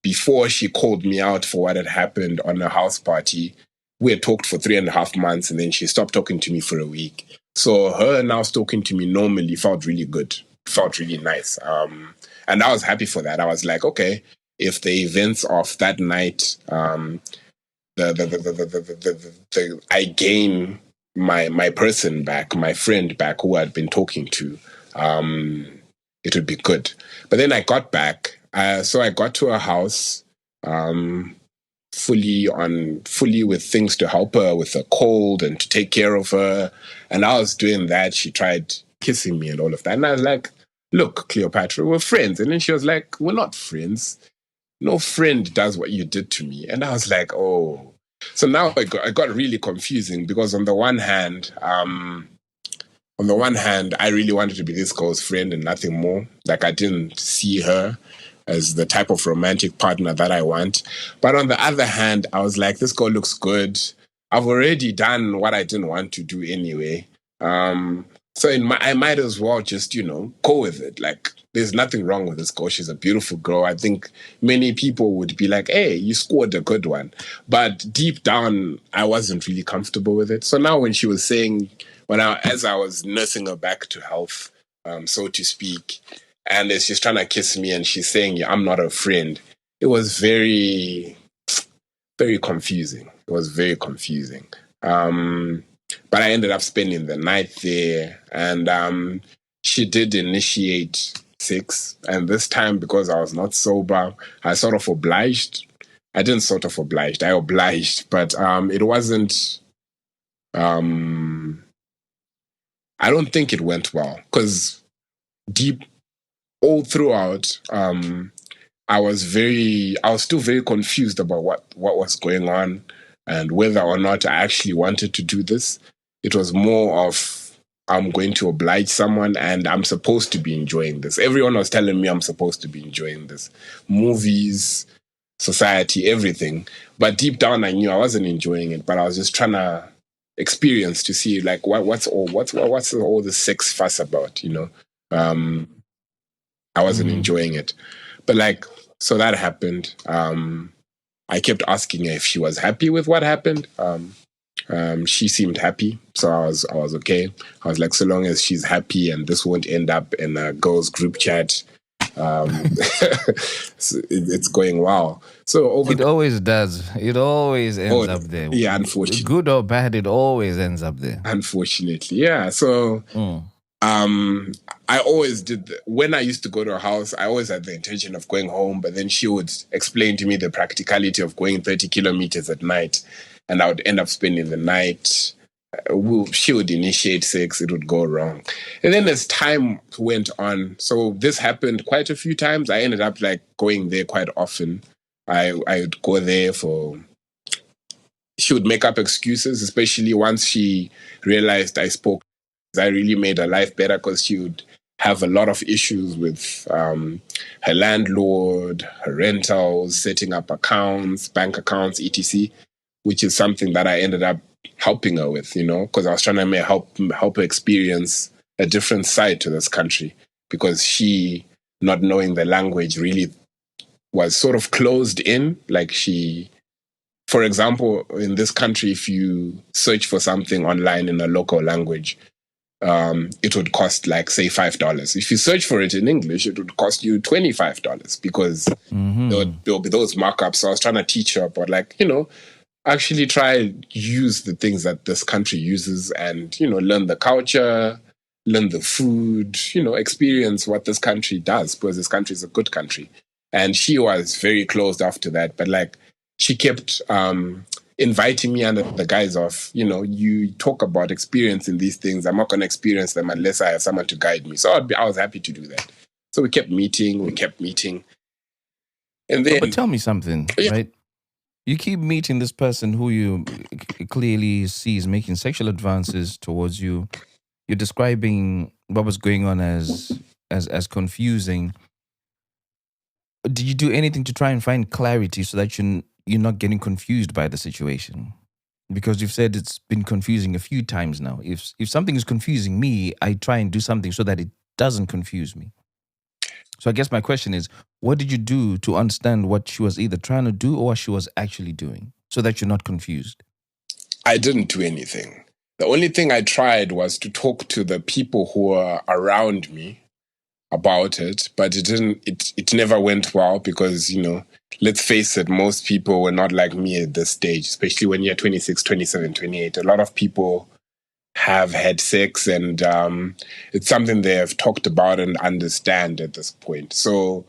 before she called me out for what had happened on a house party, we had talked for 3.5 months, and then she stopped talking to me for a week. So her now talking to me normally felt really good, felt really nice. And I was happy for that. I was like, okay, if the events of that night, I gain my person back, my friend back who I'd been talking to, it would be good. But then I got back. So I got to her house, fully with things to help her with a cold and to take care of her. And I was doing that. She tried kissing me and all of that. And I was like, look, Cleopatra, we're friends. And then she was like, we're not friends. No friend does what you did to me. And I was like, oh. So now I got really confusing because on the one hand, I really wanted to be this girl's friend and nothing more. Like I didn't see her as the type of romantic partner that I want. But on the other hand, I was like, this girl looks good. I've already done what I didn't want to do anyway. So I might as well just, go with it. Like, there's nothing wrong with this girl. She's a beautiful girl. I think many people would be like, hey, you scored a good one. But deep down, I wasn't really comfortable with it. So now when she was saying, as I was nursing her back to health, so to speak, and she's trying to kiss me and she's saying, I'm not a friend, it was very, very confusing. It was very confusing. But I ended up spending the night there, and she did initiate sex. And this time, because I was not sober, I sort of obliged. I didn't sort of obliged. I obliged, but it wasn't. I don't think it went well because deep all throughout, I was still very confused about what was going on and whether or not I actually wanted to do this. It was more of, I'm going to oblige someone and I'm supposed to be enjoying this. Everyone was telling me I'm supposed to be enjoying this. Movies, society, everything. But deep down, I knew I wasn't enjoying it, but I was just trying to experience to see like what's all the sex fuss about, I wasn't enjoying it. But so that happened. I kept asking her if she was happy with what happened. She seemed happy, so I was okay. I was like, so long as she's happy and this won't end up in a girls' group chat, it's going well. So it always does. It always ends up there. Yeah, unfortunately. Good or bad, it always ends up there. Unfortunately, yeah. So I always did. When I used to go to her house, I always had the intention of going home, but then she would explain to me the practicality of going 30 kilometers at night, and I would end up spending the night. She would initiate sex, it would go wrong. And then as time went on, so this happened quite a few times. I ended up going there quite often. I would go there she would make up excuses, especially once she realized I spoke. I really made her life better because she would have a lot of issues with her landlord, her rentals, setting up accounts, bank accounts, etc., which is something that I ended up helping her with, because I was trying to help her experience a different side to this country, because she, not knowing the language, really was sort of closed in. For example, in this country, if you search for something online in a local language, it would cost say $5. If you search for it in English, it would cost you $25 because there'll be those markups. So I was trying to teach her about actually try use the things that this country uses and, learn the culture, learn the food, experience what this country does, because this country is a good country. And she was very closed after that. But she kept inviting me under the guise of, you talk about experiencing these things. I'm not going to experience them unless I have someone to guide me. So I was happy to do that. So we kept meeting. And then... But tell me something, right? You keep meeting this person who you clearly see is making sexual advances towards you. You're describing what was going on as confusing. Did you do anything to try and find clarity so that you're not getting confused by the situation? Because you've said it's been confusing a few times now. If something is confusing me, I try and do something so that it doesn't confuse me. So I guess my question is, what did you do to understand what she was either trying to do or what she was actually doing so that you're not confused? I didn't do anything. The only thing I tried was to talk to the people who were around me about it, but it never went well because, let's face it, most people were not like me at this stage, especially when you're 26, 27, 28. A lot of people have had sex, and it's something they have talked about and understand at this point. So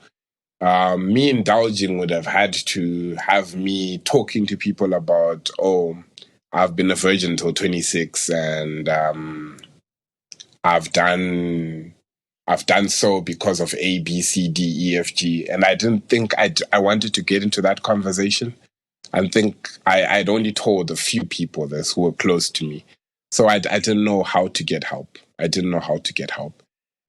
me indulging would have had to have me talking to people about, oh, I've been a virgin until 26, and I've done so because of A, B, C, D, E, F, G. And I didn't think I wanted to get into that conversation. I think I'd only told a few people this who were close to me. So I didn't know how to get help.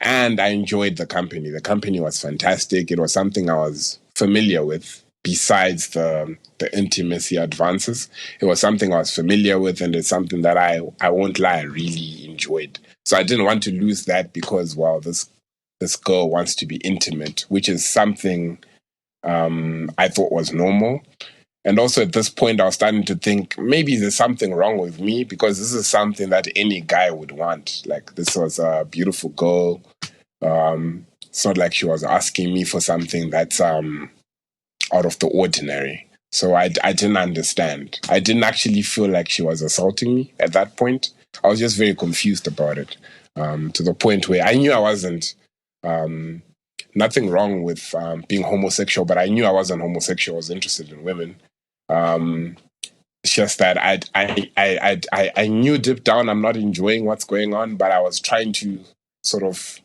And I enjoyed the company. The company was fantastic. It was something I was familiar with besides the intimacy advances. It was something I was familiar with, and it's something that I won't lie, I really enjoyed. So I didn't want to lose that because, well, this girl wants to be intimate, which is something I thought was normal. And also at this point, I was starting to think maybe there's something wrong with me, because this is something that any guy would want. Like, this was a beautiful girl. It's not like she was asking me for something that's out of the ordinary. So I didn't understand. I didn't actually feel like she was assaulting me at that point. I was just very confused about it, to the point where I knew I wasn't nothing wrong with being homosexual, but I knew I wasn't homosexual. I was interested in women. It's just that I knew deep down I'm not enjoying what's going on, but I was trying to sort of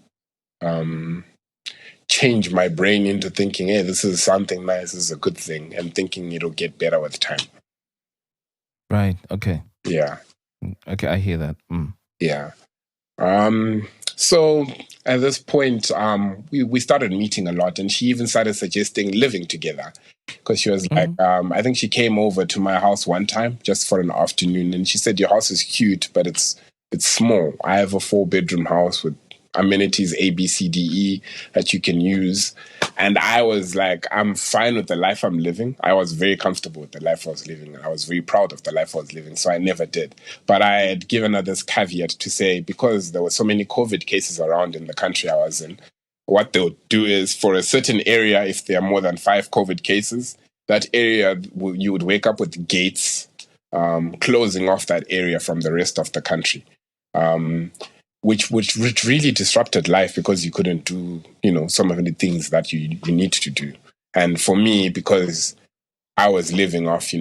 change my brain into thinking, hey, this is something nice, this is a good thing, and thinking it'll get better with time. Right. Okay. Yeah. Okay, I hear that. Yeah. So at this point, we started meeting a lot, and she even started suggesting living together, because she was like, I think she came over to my house one time just for an afternoon, and she said, your house is cute, but it's small. I have a 4-bedroom house with amenities A, B, C, D, E that you can use. And I was like, I'm fine with the life I'm living. I was very comfortable with the life I was living, and I was very proud of the life I was living. So I never did. But I had given her this caveat to say, because there were so many COVID cases around in the country I was in, what they'll do is, for a certain area, if there are more than 5 COVID cases, that area, you would wake up with gates closing off that area from the rest of the country. Which really disrupted life, because you couldn't do, some of the things that you need to do. And for me, because I was living off,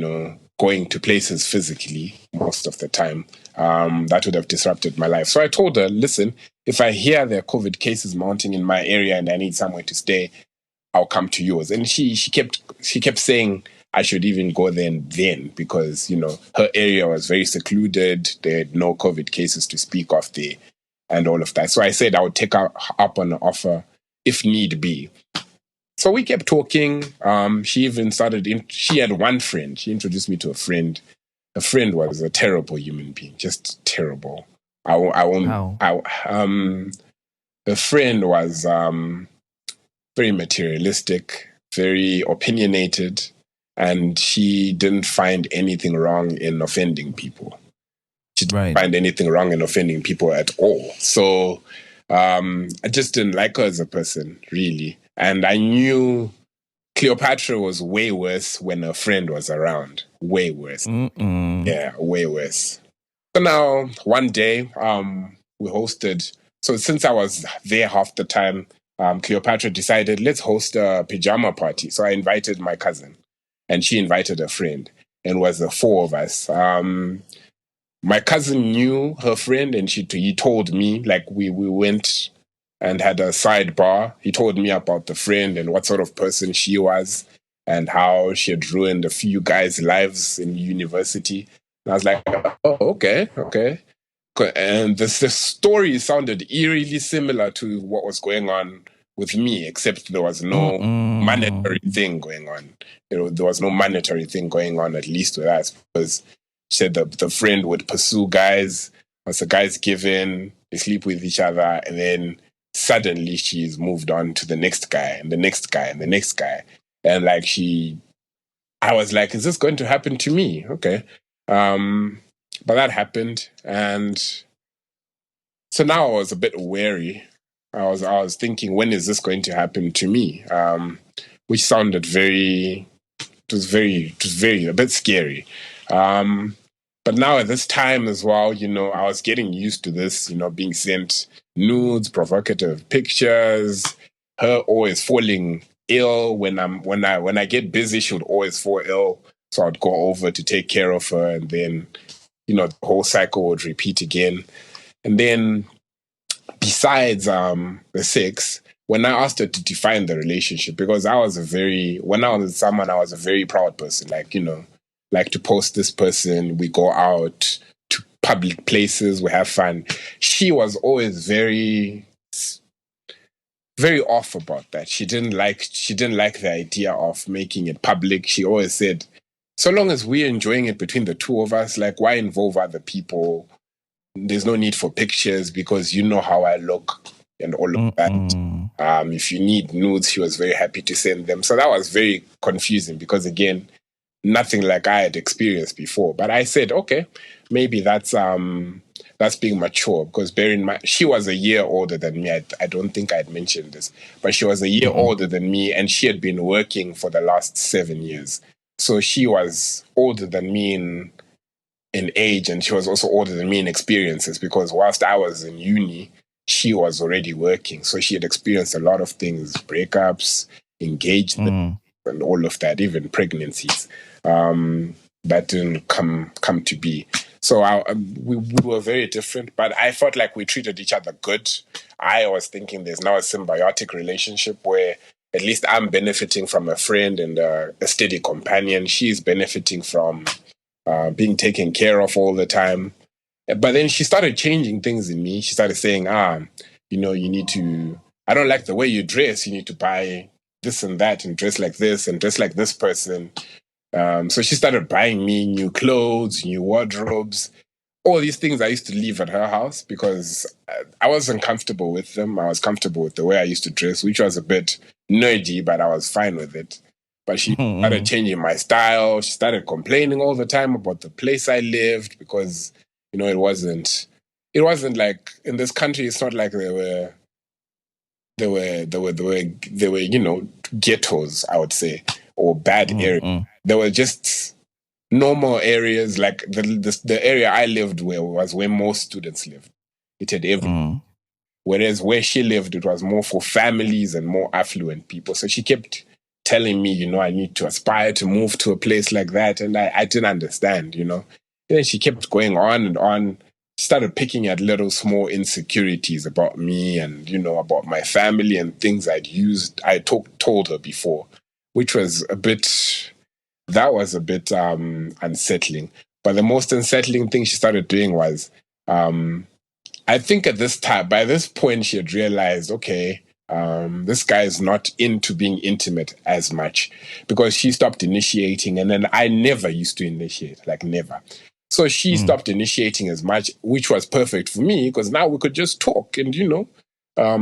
going to places physically most of the time, that would have disrupted my life. So I told her, listen, if I hear there are COVID cases mounting in my area and I need somewhere to stay, I'll come to yours. And she kept saying I should even go there then, because, her area was very secluded. There had no COVID cases to speak of there, and all of that. So I said I would take her up on the offer if need be. So we kept talking. She even she had one friend. She introduced me to a friend. The friend was a terrible human being, just terrible. The friend was very materialistic, very opinionated, and she didn't find anything wrong in offending people. She didn't find anything wrong in offending people at all. So I just didn't like her as a person, really. And I knew Cleopatra was way worse when her friend was around. Way worse. Yeah, way worse. So now, one day, we hosted... So since I was there half the time, Cleopatra decided, let's host a pajama party. So I invited my cousin, and she invited a friend. And it was the 4 of us. My cousin knew her friend, and he told me, like, we went and had a sidebar. He told me about the friend and what sort of person she was, and how she had ruined a few guys' lives in university. And I was like, oh, okay. And the story sounded eerily similar to what was going on with me, except there was no monetary thing going on. There was no monetary thing going on, at least with us, because she said that the friend would pursue guys. Once the guys give in, they sleep with each other, and then suddenly she's moved on to the next guy and the next guy and the next guy. And like I was like, is this going to happen to me? Okay. But that happened. And so now I was a bit wary. I was thinking, when is this going to happen to me? Which sounded a bit scary. But now at this time as well, I was getting used to this, being sent nudes, provocative pictures, her always falling ill when I get busy, she would always fall ill. So I'd go over to take care of her, and then, the whole cycle would repeat again. And then besides the sex, when I asked her to define the relationship, because when I was with someone, I was a very proud person, like to post this person, we go out to public places, we have fun. She was always very, very off about that. She didn't like the idea of making it public. She always said, so long as we're enjoying it between the two of us, like, why involve other people? There's no need for pictures because you know how I look and all of that. If you need nudes, she was very happy to send them. So that was very confusing because, again, nothing like I had experienced before. But I said, okay, maybe that's being mature, because bear in mind, she was a year older than me. I don't think I had mentioned this, but she was a year older than me, and she had been working for the last 7 years. So she was older than me in age, and she was also older than me in experiences, because whilst I was in uni, she was already working. So she had experienced a lot of things, breakups, engagement, and all of that, even pregnancies. That didn't come to be. So we were very different, but I felt like we treated each other good. I was thinking there's now a symbiotic relationship where at least I'm benefiting from a friend and a steady companion. She's benefiting from being taken care of all the time. But then she started changing things in me. She started saying, you need to, I don't like the way you dress. You need to buy this and that and dress like this and dress like this person. So she started buying me new clothes, new wardrobes, all these things I used to leave at her house because I wasn't comfortable with them. I was comfortable with the way I used to dress, which was a bit nerdy, but I was fine with it. But she started changing my style. She started complaining all the time about the place I lived because, it wasn't like in this country. It's not like there were ghettos, I would say, or bad areas. There were just normal areas, like the area I lived was where most students lived. It had everything. Whereas where she lived, it was more for families and more affluent people. So she kept telling me, I need to aspire to move to a place like that. And I didn't understand, And then she kept going on and on. She started picking at little small insecurities about me and, about my family and things I told her before, which was a bit unsettling. But the most unsettling thing she started doing was, I think by this point, she had realized, okay, this guy is not into being intimate as much, because she stopped initiating, and then I never used to initiate, like never. So she stopped initiating as much, which was perfect for me, because now we could just talk and,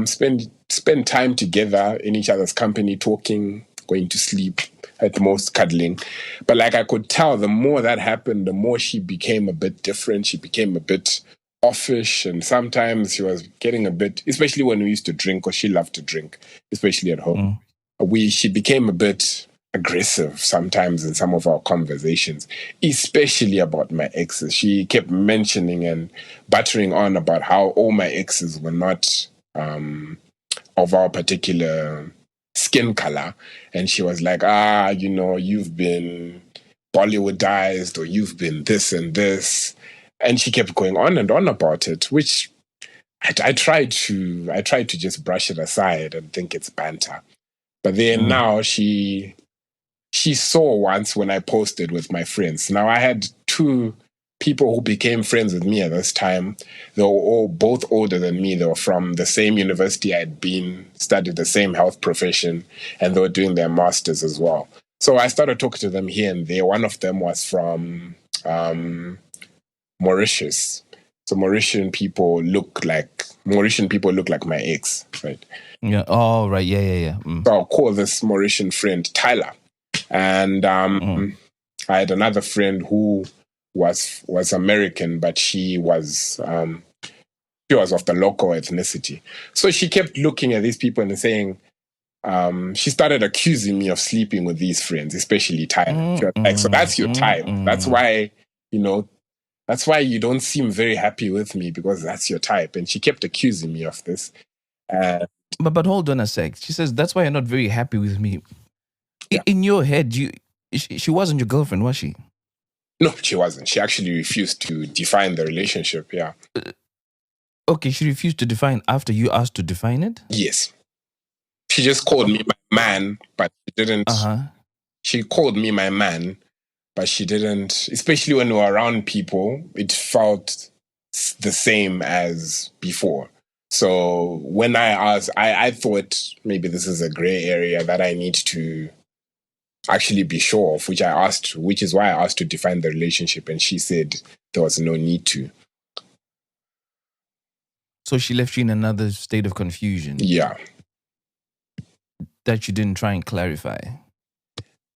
spend time together in each other's company, talking, going to sleep, at most cuddling. But like I could tell, the more that happened, the more she became a bit different. She became a bit offish, and sometimes she was getting a bit, especially when we used to drink, because she loved to drink, especially at home. She became a bit aggressive sometimes in some of our conversations, especially about my exes. She kept mentioning and buttering on about how all my exes were not of our particular skin color. And she was like, you've been Bollywoodized, or you've been this and this. And she kept going on and on about it, which I tried to just brush it aside and think it's banter. But then now she saw once when I posted with my friends. Now I had two people who became friends with me at this time. They were both older than me. They were from the same university I'd been, studied the same health profession, and they were doing their masters as well. So I started talking to them here and there. One of them was from Mauritius. So Mauritian people look like my ex, right? Yeah. Oh, right. Yeah. So I'll call this Mauritian friend Tyler. And I had another friend who was American, but she was of the local ethnicity. So she kept looking at these people and saying, she started accusing me of sleeping with these friends, especially Tyler. She was like, so that's your type. That's why, That's why you don't seem very happy with me, because that's your type. And she kept accusing me of this. But hold on a sec. She says, that's why you're not very happy with me. Yeah. In your head, she wasn't your girlfriend, was she? No, she wasn't. She actually refused to define the relationship. Yeah. Okay, she refused to define after you asked to define it? Yes. She just called me my man, but she didn't. She called me my man, but she didn't. Especially when we were around people, it felt the same as before. So when I asked, I thought maybe this is a gray area that I need to actually be sure of, which is why I asked to define the relationship, and she said there was no need to. So she left you in another state of confusion. Yeah. That you didn't try and clarify.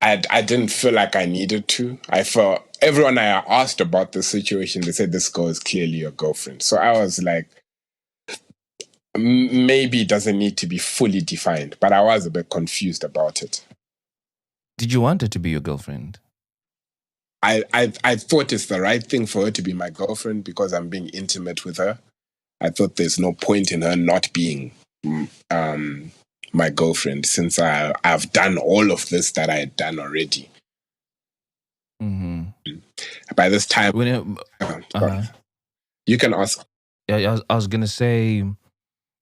I didn't feel like I needed to. I felt everyone I asked about the situation, they said this girl is clearly your girlfriend. So I was like, maybe it doesn't need to be fully defined, but I was a bit confused about it. Did you want her to be your girlfriend? I thought it's the right thing for her to be my girlfriend because I'm being intimate with her. I thought there's no point in her not being my girlfriend since I've done all of this that I had done already. Mm-hmm. By this time, you can ask. Yeah, I was going to say,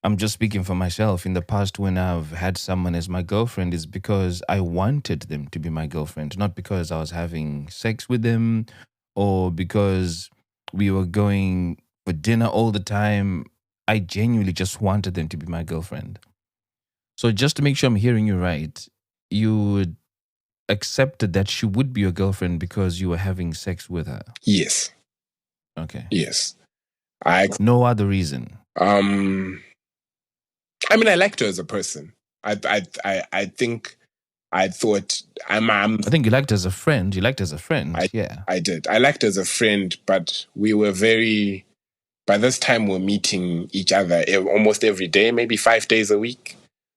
I'm just speaking for myself. In the past, when I've had someone as my girlfriend, it's because I wanted them to be my girlfriend, not because I was having sex with them or because we were going for dinner all the time. I genuinely just wanted them to be my girlfriend. So just to make sure I'm hearing you right, you accepted that she would be your girlfriend because you were having sex with her? Yes. Okay. Yes. No other reason? I mean, I liked her as a person. I think I thought I think you liked her as a friend. You liked her as a friend. Yeah. I did. I liked her as a friend, but we were by this time we're meeting each other almost every day, maybe 5 days a week.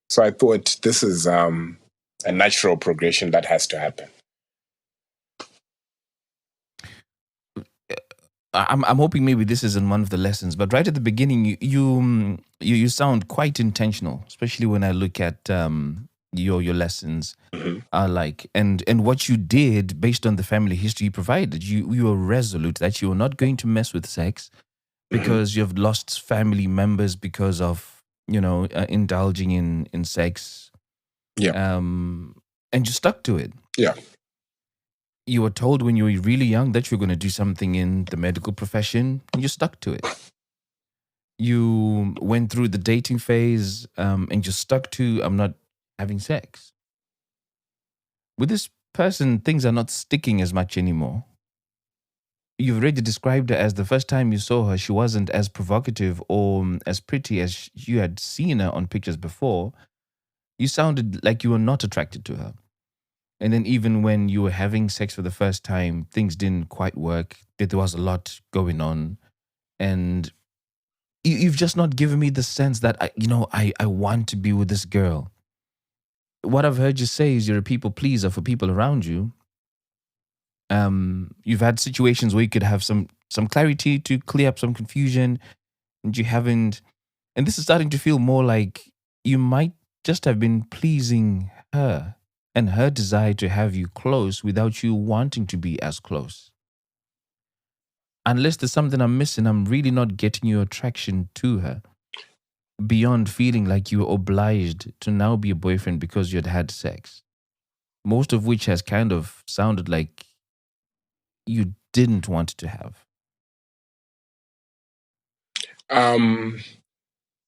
So I thought this is a natural progression that has to happen. I'm hoping maybe this isn't one of the lessons, but right at the beginning, you sound quite intentional, especially when I look at your lessons. Mm-hmm. And what you did based on the family history you provided. You were resolute that you were not going to mess with sex because you have lost family members because of indulging in sex. Yeah. And you stuck to it. Yeah. You were told when you were really young that you were going to do something in the medical profession, and you stuck to it. You went through the dating phase, and you stuck to, I'm not having sex. With this person, things are not sticking as much anymore. You've already described her as the first time you saw her, she wasn't as provocative or as pretty as you had seen her on pictures before. You sounded like you were not attracted to her. And then even when you were having sex for the first time, things didn't quite work. There was a lot going on. And you've just not given me the sense that, I want to be with this girl. What I've heard you say is you're a people pleaser for people around you. You've had situations where you could have some clarity to clear up some confusion, and you haven't. And this is starting to feel more like you might just have been pleasing her and her desire to have you close without you wanting to be as close. Unless there's something I'm missing, I'm really not getting your attraction to her beyond feeling like you were obliged to now be a boyfriend because you had sex. Most of which has kind of sounded like you didn't want to have.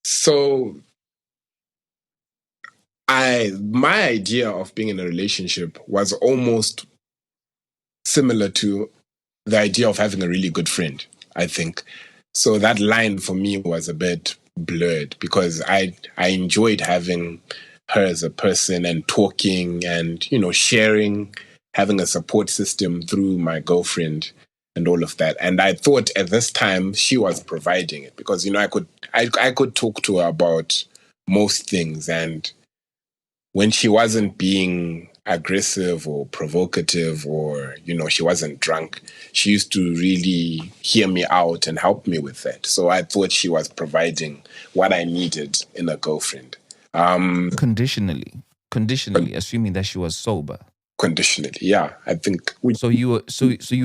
So my idea of being in a relationship was almost similar to the idea of having a really good friend, I think. So that line for me was a bit blurred because I enjoyed having her as a person and talking and, sharing, having a support system through my girlfriend and all of that. And I thought at this time she was providing it because, I could talk to her about most things. And when she wasn't being aggressive or provocative, or, she wasn't drunk. She used to really hear me out and help me with that. So I thought she was providing what I needed in a girlfriend. Conditionally, assuming that she was sober. Conditionally, yeah. I think So you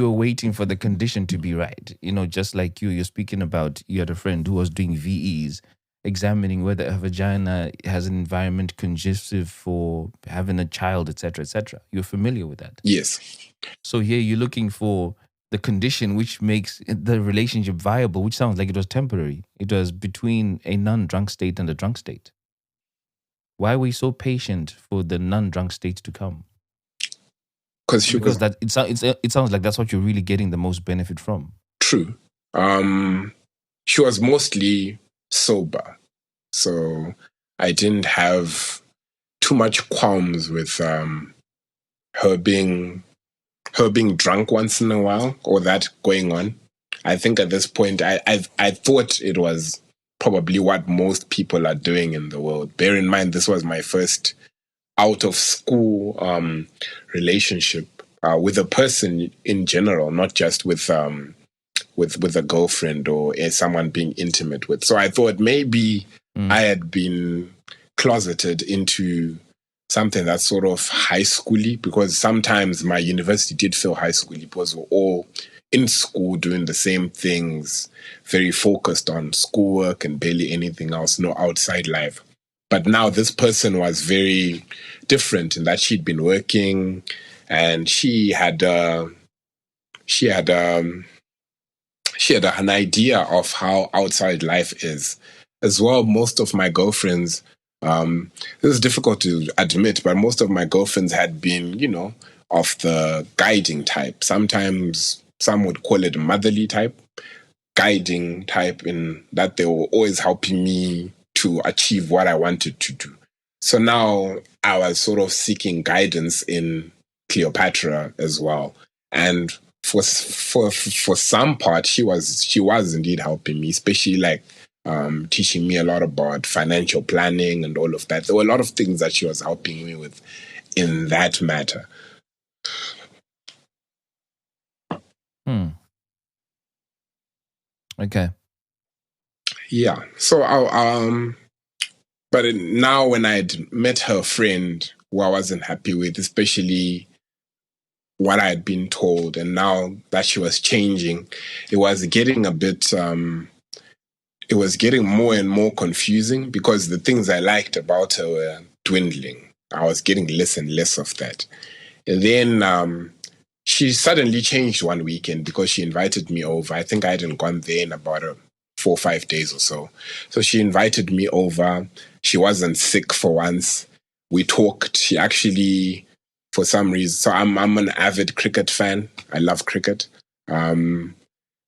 were waiting for the condition to be right. Just like you're speaking about, you had a friend who was doing VEs, examining whether a vagina has an environment conducive for having a child, etc., etc. You're familiar with that. Yes. So here you're looking for the condition which makes the relationship viable, which sounds like it was temporary. It was between a non-drunk state and a drunk state. Why were you so patient for the non-drunk state to come? Because it sounds like that's what you're really getting the most benefit from. True. She was mostly sober, so I didn't have too much qualms with her being drunk once in a while, or that going on. I think at this point, I thought it was probably what most people are doing in the world. Bear in mind, this was my first out of school relationship with a person in general, not just with a girlfriend or someone being intimate with. So I thought maybe I had been closeted into something that's sort of high schooly, because sometimes my university did feel high schooly because we're all in school doing the same things, very focused on schoolwork and barely anything else, no outside life. But now this person was very different in that she'd been working, and she had an idea of how outside life is. As well, most of my girlfriends, this is difficult to admit, but most of my girlfriends had been, of the guiding type. Sometimes some would call it motherly type, guiding type, in that they were always helping me to achieve what I wanted to do. So now I was sort of seeking guidance in Cleopatra as well. And for some part, she was indeed helping me, especially like teaching me a lot about financial planning and all of that. There were a lot of things that she was helping me with in that matter. Okay. Yeah. So but now when I'd met her friend who I wasn't happy with, especially what I had been told, and now that she was changing, it was getting a bit, it was getting more and more confusing, because the things I liked about her were dwindling. I was getting less and less of that. And then she suddenly changed one weekend because she invited me over. I think I hadn't gone there in about 4 or 5 days or so. So she invited me over. She wasn't sick for once. We talked. She actually, for some reason, so I'm an avid cricket fan. I love cricket.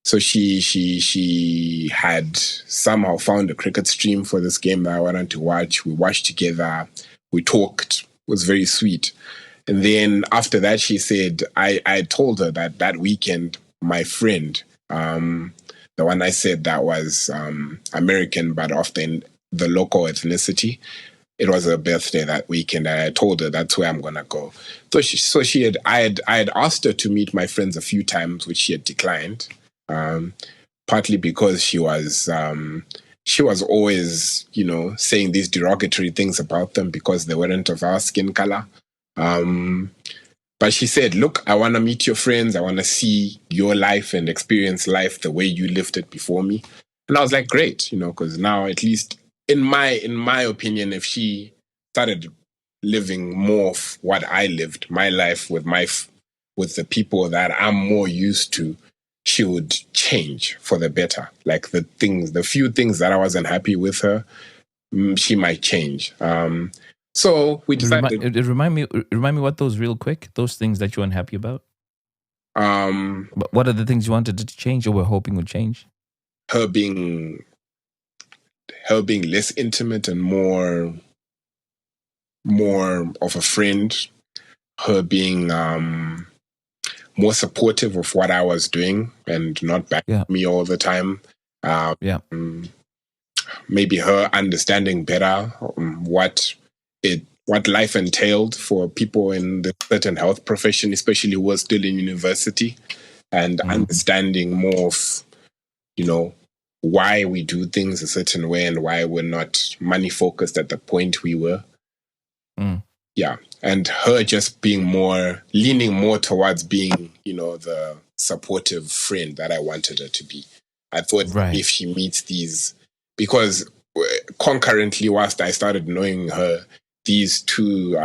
So she had somehow found a cricket stream for this game that I wanted to watch. We watched together. We talked. It was very sweet. And then after that, she said, I told her that weekend, my friend, the one I said that was American, but of the local ethnicity, it was her birthday that weekend, and I told her that's where I'm gonna go. So I had asked her to meet my friends a few times, which she had declined, partly because she was always, saying these derogatory things about them because they weren't of our skin color. But she said, look, I want to meet your friends. I want to see your life and experience life the way you lived it before me. And I was like, great, because now, at least in my opinion, if she started living more of what I lived, my life with the people that I'm more used to, she would change for the better. Like the few things that I wasn't happy with her, she might change. So we decided. Remind me what those real quick, those things that you weren't happy about. But what are the things you wanted to change or were hoping would change? Her being less intimate and more of a friend. Her being more supportive of what I was doing and not backing me all the time. Maybe her understanding better what it what life entailed for people in the certain health profession, especially who were still in university, and understanding more of, why we do things a certain way and why we're not money focused at the point we were. Yeah. And her just leaning more towards being, the supportive friend that I wanted her to be. I thought if she meets these, because concurrently, whilst I started knowing her, these two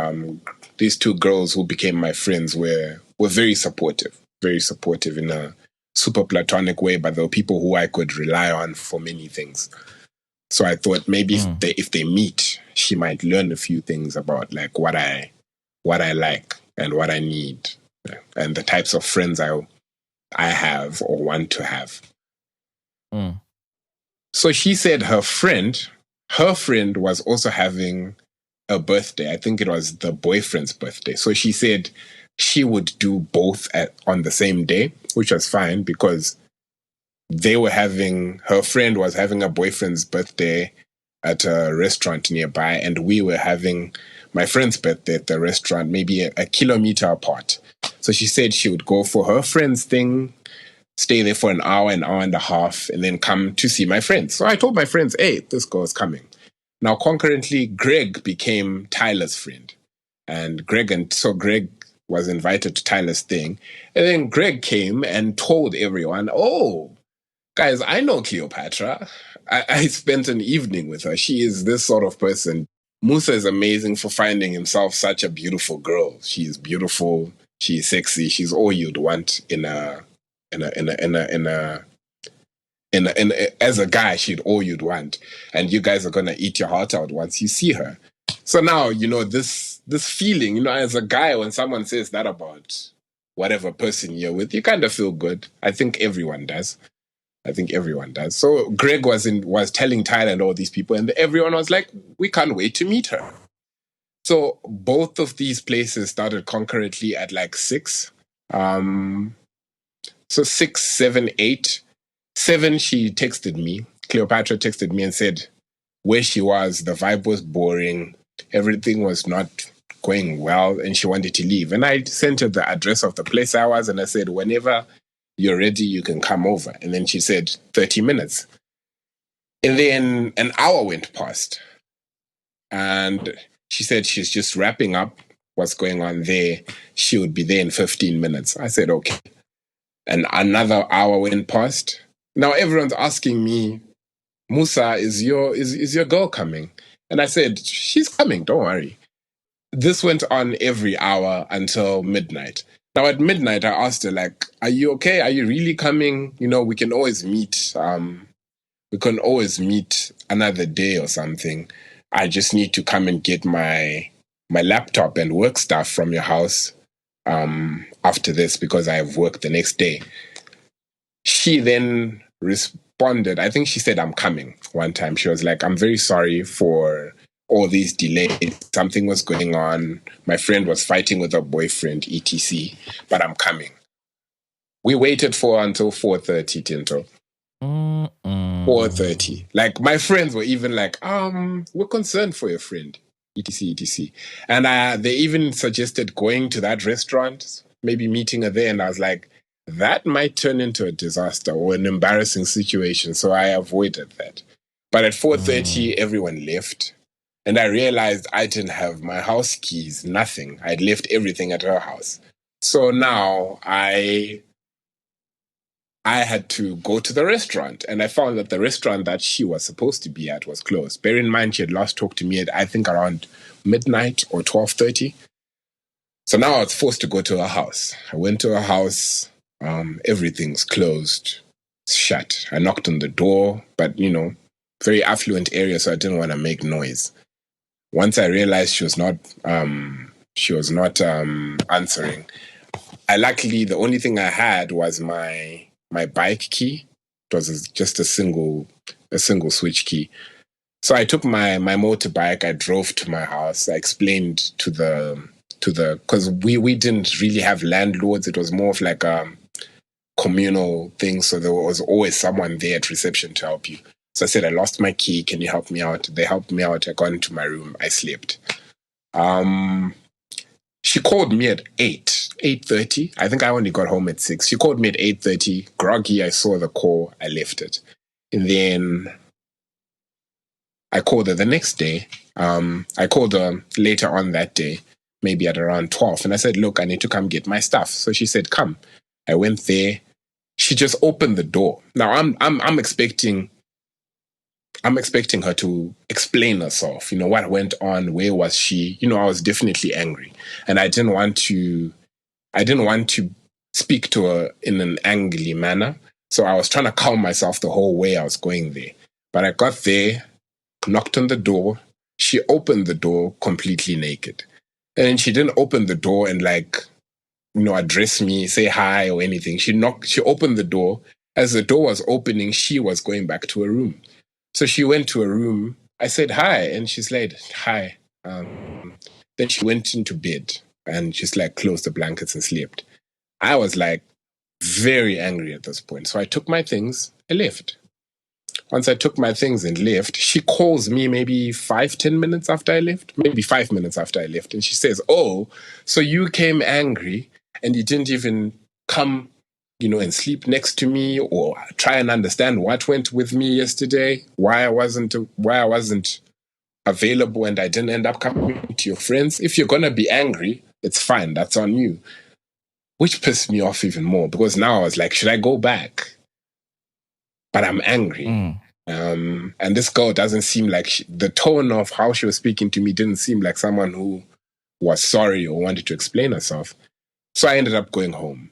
girls who became my friends were very supportive in a super platonic way, but they were people who I could rely on for many things. So I thought maybe if they meet, she might learn a few things about like what I like and what I need, and the types of friends I have or want to have. So she said her friend was also having a birthday. I think it was the boyfriend's birthday. So she said she would do both on the same day, which was fine because her friend was having a boyfriend's birthday at a restaurant nearby, and we were having my friend's birthday at the restaurant, maybe a kilometer apart. So she said she would go for her friend's thing, stay there for an hour and a half, and then come to see my friends. So I told my friends, hey, this girl's coming. Now, concurrently, Greg became Tyler's friend. And Greg was invited to Tyler's thing. And then Greg came and told everyone, oh, guys, I know Cleopatra. I spent an evening with her. She is this sort of person. Musa is amazing for finding himself such a beautiful girl. She's beautiful. She's sexy. She's all you'd want as a guy, she'd all you'd want. And you guys are gonna eat your heart out once you see her. So now, this feeling, as a guy, when someone says that about whatever person you're with, you kind of feel good. I think everyone does. So Greg was telling Tyler and all these people, and everyone was like, we can't wait to meet her. So both of these places started concurrently at like 6. So 6, 7, 8. 7, she texted me. Cleopatra texted me and said where she was, the vibe was boring. Everything was not going well, and she wanted to leave. And I sent her the address of the place I was, and I said, whenever you're ready, you can come over. And then she said 30 minutes. And then an hour went past. And she said she's just wrapping up what's going on there. She would be there in 15 minutes. I said, okay. And another hour went past. Now everyone's asking me, Musa, is your girl coming? And I said, she's coming, don't worry. This went on every hour until midnight. Now at midnight, I asked her, like, are you okay? Are you really coming? We can always meet. We can always meet another day or something. I just need to come and get my laptop and work stuff from your house after this because I have work the next day. She then responded. I think she said, I'm coming one time. She was like, I'm very sorry for all these delays. Something was going on. My friend was fighting with her boyfriend, etc. But I'm coming. We waited until 4:30, Tinto. 4:30. Like, my friends were even like, we're concerned for your friend, etc. And they even suggested going to that restaurant, maybe meeting her there. And I was like, that might turn into a disaster or an embarrassing situation. So I avoided that. But at 4:30, everyone left. And I realized I didn't have my house keys, nothing. I'd left everything at her house. So now I had to go to the restaurant. And I found that the restaurant that she was supposed to be at was closed. Bear in mind, she had last talked to me at, I think, around midnight or 12:30. So now I was forced to go to her house. I went to her house. Everything's closed, shut. I knocked on the door, but, very affluent area, so I didn't want to make noise. Once I realized she was not answering, luckily, the only thing I had was my bike key. It was just a single switch key. So I took my motorbike. I drove to my house. I explained because we didn't really have landlords. It was more of like a communal thing. So there was always someone there at reception to help you. So I said, I lost my key. Can you help me out? They helped me out. I got into my room. I slept. She called me at 8:30. I think I only got home at 6. She called me at 8:30. Groggy, I saw the call. I left it. And then I called her the next day. I called her later on that day, maybe at around 12. And I said, look, I need to come get my stuff. So she said, come. I went there. She just opened the door. Now I'm expecting her to explain herself. What went on, where was she? I was definitely angry. And I didn't want to speak to her in an angry manner. So I was trying to calm myself the whole way I was going there. But I got there, knocked on the door. She opened the door completely naked. And then she didn't open the door and address me, say hi or anything. She opened the door. As the door was opening, she was going back to her room. So she went to her room. I said hi, and she said hi. Then she went into bed and just closed the blankets and slept. I was very angry at this point. So I took my things and left. Once I took my things and left, she calls me maybe 5-10 minutes after I left, maybe 5 minutes after I left. And she says, oh, so you came angry and you didn't even come, and sleep next to me or try and understand what went with me yesterday, why I wasn't available and I didn't end up coming to your friends. If you're going to be angry, it's fine. That's on you. Which pissed me off even more because now I was like, should I go back? But I'm angry. And this girl doesn't seem like the tone of how she was speaking to me didn't seem like someone who was sorry or wanted to explain herself. So I ended up going home.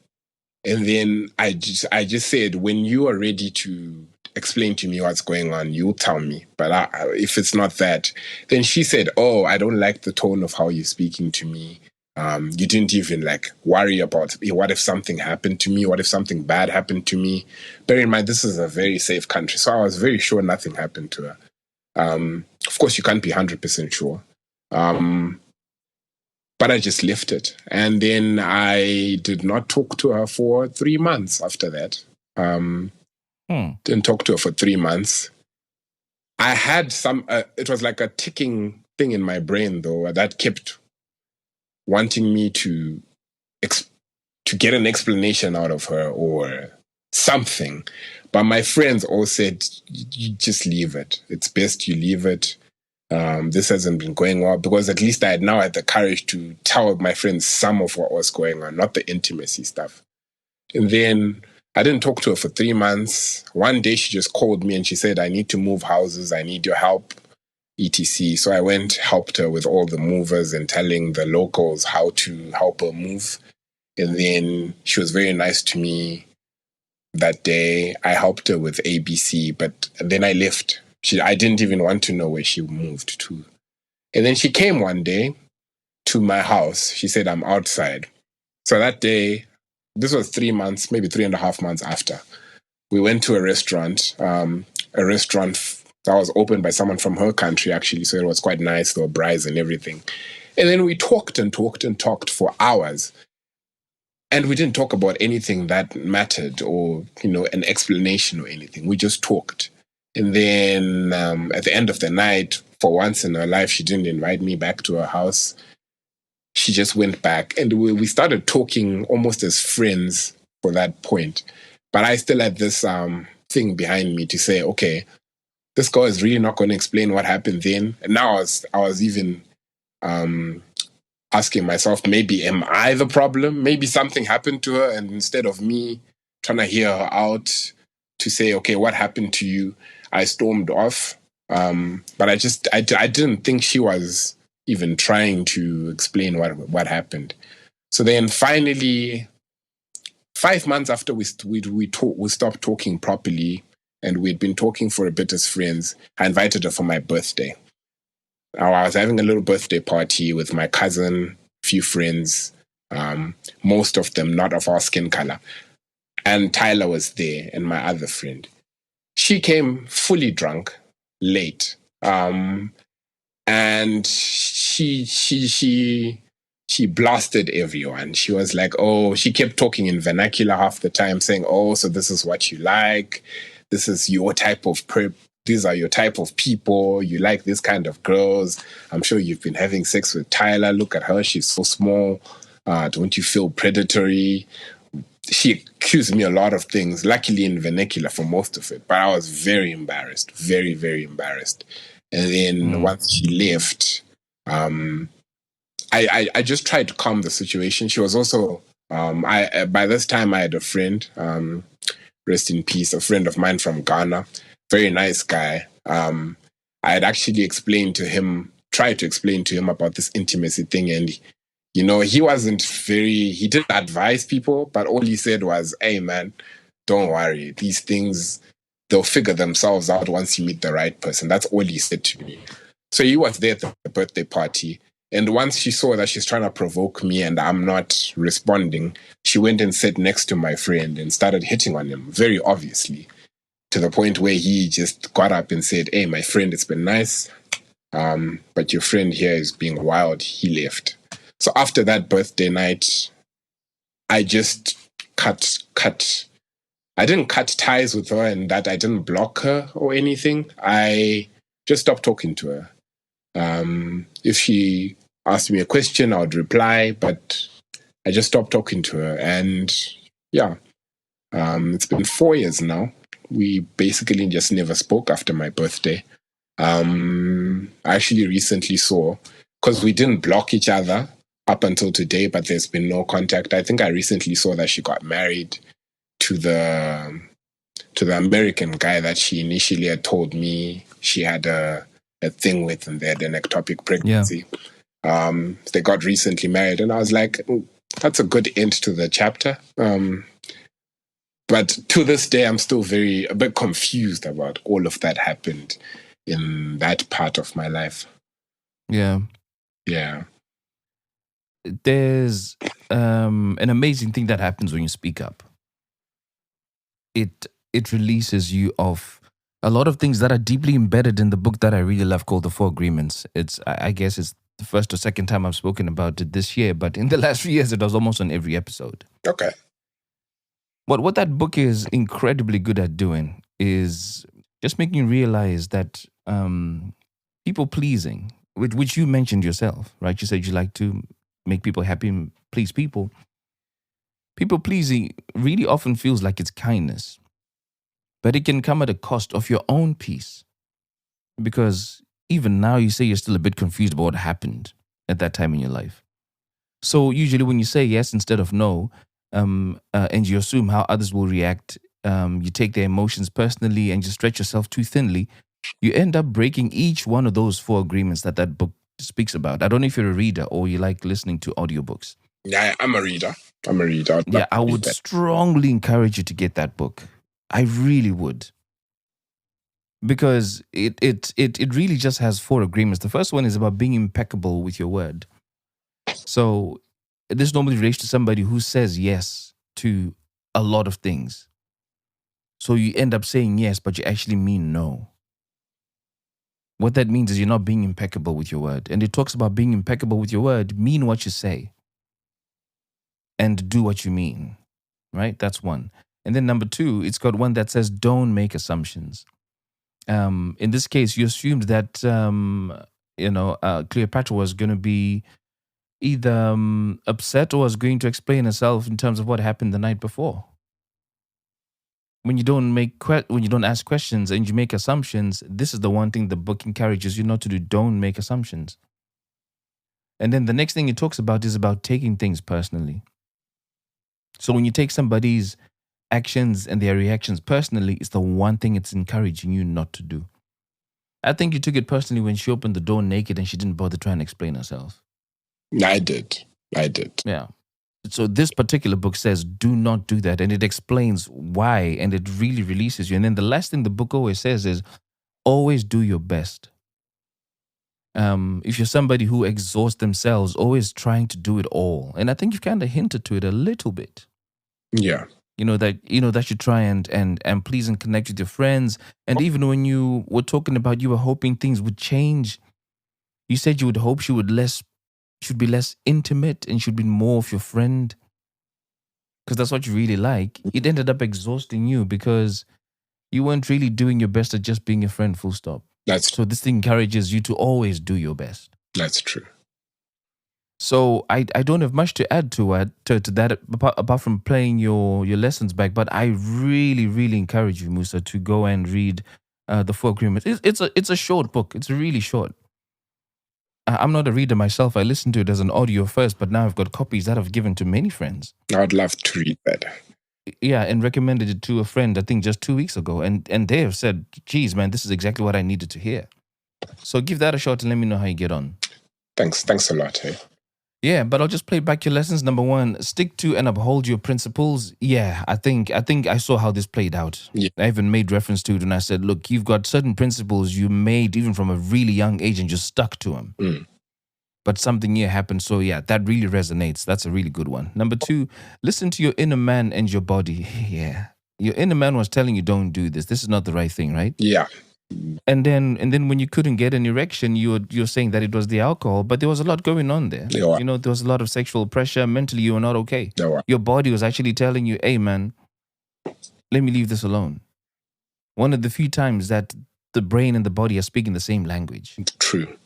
And then I just said, when you are ready to explain to me what's going on, you'll tell me. But if it's not that, then she said, oh, I don't like the tone of how you're speaking to me. You didn't even worry about what if something happened to me? What if something bad happened to me? Bear in mind, this is a very safe country. So I was very sure nothing happened to her. Of course, you can't be 100% sure. But I just left it. And then I did not talk to her for 3 months after that. Didn't talk to her for 3 months. I had it was like a ticking thing in my brain, though, that kept wanting me to get an explanation out of her or something. But my friends all said, you just leave it. It's best you leave it. This hasn't been going well because at least I had now had the courage to tell my friends some of what was going on, not the intimacy stuff. And then I didn't talk to her for 3 months. One day she just called me and she said, I need to move houses. I need your help, etc. So I went, helped her with all the movers and telling the locals how to help her move. And then she was very nice to me that day. I helped her with ABC, but then I left. I didn't even want to know where she moved to. And then she came one day to my house. She said, I'm outside. So that day, this was 3 months, maybe 3.5 months after, we went to a restaurant that was opened by someone from her country, actually. So it was quite nice. There were brides and everything. And then we talked and talked and talked for hours. And we didn't talk about anything that mattered or, an explanation or anything. We just talked. And then at the end of the night, for once in her life, she didn't invite me back to her house. She just went back. And we started talking almost as friends for that point. But I still had this thing behind me to say, okay, this girl is really not going to explain what happened then. And now I was even asking myself, maybe am I the problem? Maybe something happened to her. And instead of me trying to hear her out to say, okay, what happened to you? I stormed off. But I didn't think she was even trying to explain what happened. So then finally, 5 months after we stopped talking properly, and we'd been talking for a bit as friends, I invited her for my birthday. I was having a little birthday party with my cousin, few friends, most of them not of our skin color. And Tyler was there, and my other friend. She came fully drunk, late, and she blasted everyone. She was like, oh, she kept talking in vernacular half the time, saying, oh, so this is what you like. This is your type of these are your type of people. You like this kind of girls. I'm sure you've been having sex with Tyler. Look at her. She's so small. Don't you feel predatory? She accused me a lot of things, luckily in vernacular for most of it. But I was very embarrassed, very, very embarrassed. And then once she left, I just tried to calm the situation. She was also, by this time I had a friend, rest in peace, a friend of mine from Ghana, very nice guy. I had actually tried to explain to him about this intimacy thing. And, he didn't advise people, but all he said was, hey man, don't worry. These things, they'll figure themselves out once you meet the right person. That's all he said to me. So he was there at the birthday party. And once she saw that she's trying to provoke me and I'm not responding, she went and sat next to my friend and started hitting on him, very obviously, to the point where he just got up and said, hey, my friend, it's been nice, but your friend here is being wild. He left. So after that birthday night, I just I didn't cut ties with her, and that I didn't block her or anything. I just stopped talking to her. If she asked me a question, I would reply, but I just stopped talking to her. And yeah, it's been 4 years now. We basically just never spoke after my birthday. I actually recently saw, because we didn't block each other up until today, but there's been no contact. I think I recently saw that she got married to the American guy that she initially had told me she had a thing with, and they had an ectopic pregnancy. Yeah. They got recently married, and I was like, that's a good end to the chapter. But to this day, I'm still a bit confused about all of that happened in that part of my life. Yeah. Yeah. There's an amazing thing that happens when you speak up. It releases you of a lot of things that are deeply embedded in the book that I really love called The Four Agreements. I guess it's the first or second time I've spoken about it this year, but in the last few years, it was almost on every episode. Okay. What that book is incredibly good at doing is just making you realize that people pleasing, which you mentioned yourself, right? You said you like to make people happy and please people. People pleasing really often feels like it's kindness, but it can come at a cost of your own peace. Because even now you say you're still a bit confused about what happened at that time in your life. So usually when you say yes instead of no, and you assume how others will react, you take their emotions personally and you stretch yourself too thinly, you end up breaking each one of those four agreements that book speaks about. I don't know if you're a reader or you like listening to audiobooks. Yeah, I'm a reader. Yeah, I would strongly encourage you to get that book. I really would. Because it really just has four agreements. The first one is about being impeccable with your word. So this normally relates to somebody who says yes to a lot of things. So you end up saying yes, but you actually mean no. What that means is you're not being impeccable with your word. And it talks about being impeccable with your word, mean what you say, and do what you mean, right? That's one. And then number two, it's got one that says don't make assumptions. In this case, you assumed that, Cleopatra was going to be either upset or was going to explain herself in terms of what happened the night before. When you don't ask questions and you make assumptions, this is the one thing the book encourages you not to do. Don't make assumptions. And then the next thing it talks about is about taking things personally. So when you take somebody's actions and their reactions personally, it's the one thing it's encouraging you not to do. I think you took it personally when she opened the door naked and she didn't bother trying to explain herself. I did. Yeah. So this particular book says, do not do that. And it explains why, and it really releases you. And then the last thing the book always says is, always do your best. If you're somebody who exhausts themselves, always trying to do it all. And I think you've kind of hinted to it a little bit. Yeah. That you try and please and connect with your friends. And even when you were talking about you were hoping things would change, you said you would hope she would be less intimate and should be more of your friend, because that's what you really like. It ended up exhausting you because you weren't really doing your best at just being a friend, full stop. So this thing encourages you to always do your best. That's true. So I don't have much to add to that apart from playing your lessons back. But I really, really encourage you, Musa, to go and read the 4 Agreements. It's a short book. It's really short. I'm not a reader myself. I listened to it as an audio first, but now I've got copies that I've given to many friends. I'd love to read that. Yeah, and recommended it to a friend, I think just 2 weeks ago. And they have said, geez, man, this is exactly what I needed to hear. So give that a shot and let me know how you get on. Thanks a lot. Hey? Yeah, but I'll just play back your lessons. Number 1, stick to and uphold your principles. Yeah, I think I saw how this played out. Yeah. I even made reference to it when I said, look, you've got certain principles you made even from a really young age and just stuck to them. But something here happened. So yeah, that really resonates. That's a really good one. Number 2, listen to your inner man and your body. Yeah. Your inner man was telling you, don't do this. This is not the right thing, right? Yeah. And then when you couldn't get an erection, you're saying that it was the alcohol, but there was a lot going on there. Yeah. You know, there was a lot of sexual pressure. Mentally, you were not okay. Yeah. Your body was actually telling you, hey, man, let me leave this alone. One of the few times that the brain and the body are speaking the same language. True.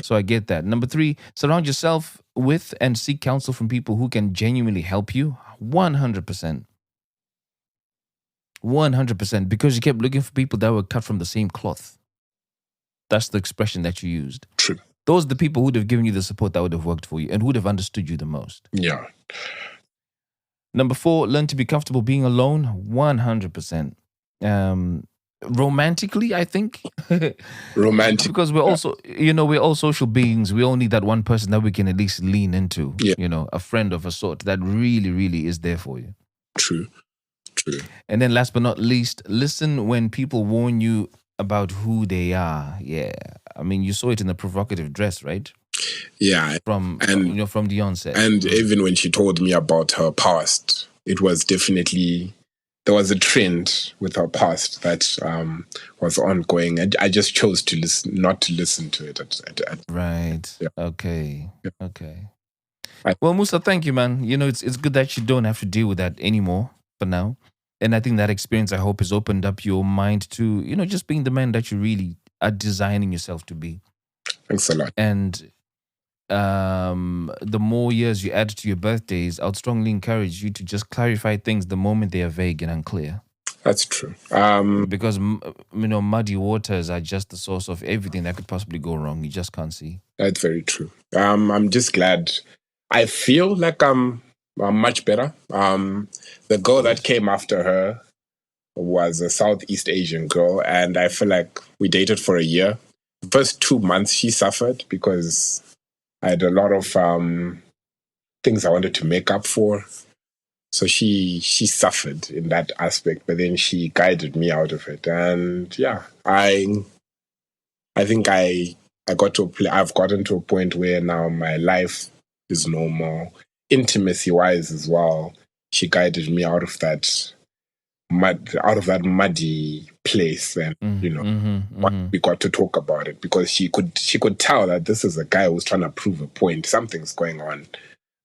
So I get that. Number 3, surround yourself with and seek counsel from people who can genuinely help you. 100%. 100%. Because you kept looking for people that were cut from the same cloth. That's the expression that you used. True. Those are the people who would have given you the support that would have worked for you and who would have understood you the most. Yeah. Number 4, learn to be comfortable being alone. 100%. Romantically, I think. Romantic. Because we're also, we're all social beings. We all need that one person that we can at least lean into. Yeah. A friend of a sort that really, really is there for you. True. And then last but not least, listen when people warn you about who they are. Yeah. I mean, you saw it in the provocative dress, right? Yeah. From the onset. And even when she told me about her past, it was definitely, there was a trend with her past that was ongoing. And I just chose to not to listen to it. Right. Yeah. Okay. Well, Musa, thank you, man. It's good that you don't have to deal with that anymore for now. And I think that experience, I hope, has opened up your mind to, just being the man that you really are designing yourself to be. Thanks a lot. And the more years you add to your birthdays, I would strongly encourage you to just clarify things the moment they are vague and unclear. That's true. Because, muddy waters are just the source of everything that could possibly go wrong. You just can't see. That's very true. I'm just glad. I feel like I'm much better. The girl that came after her was a Southeast Asian girl, and I feel like we dated for a year. The first 2 months, she suffered because I had a lot of things I wanted to make up for. So she suffered in that aspect, but then she guided me out of it. And yeah, I think I've gotten to a point where now my life is normal. Intimacy-wise as well, she guided me out of that muddy place, and we got to talk about it because she could tell that this is a guy who's trying to prove a point. Something's going on,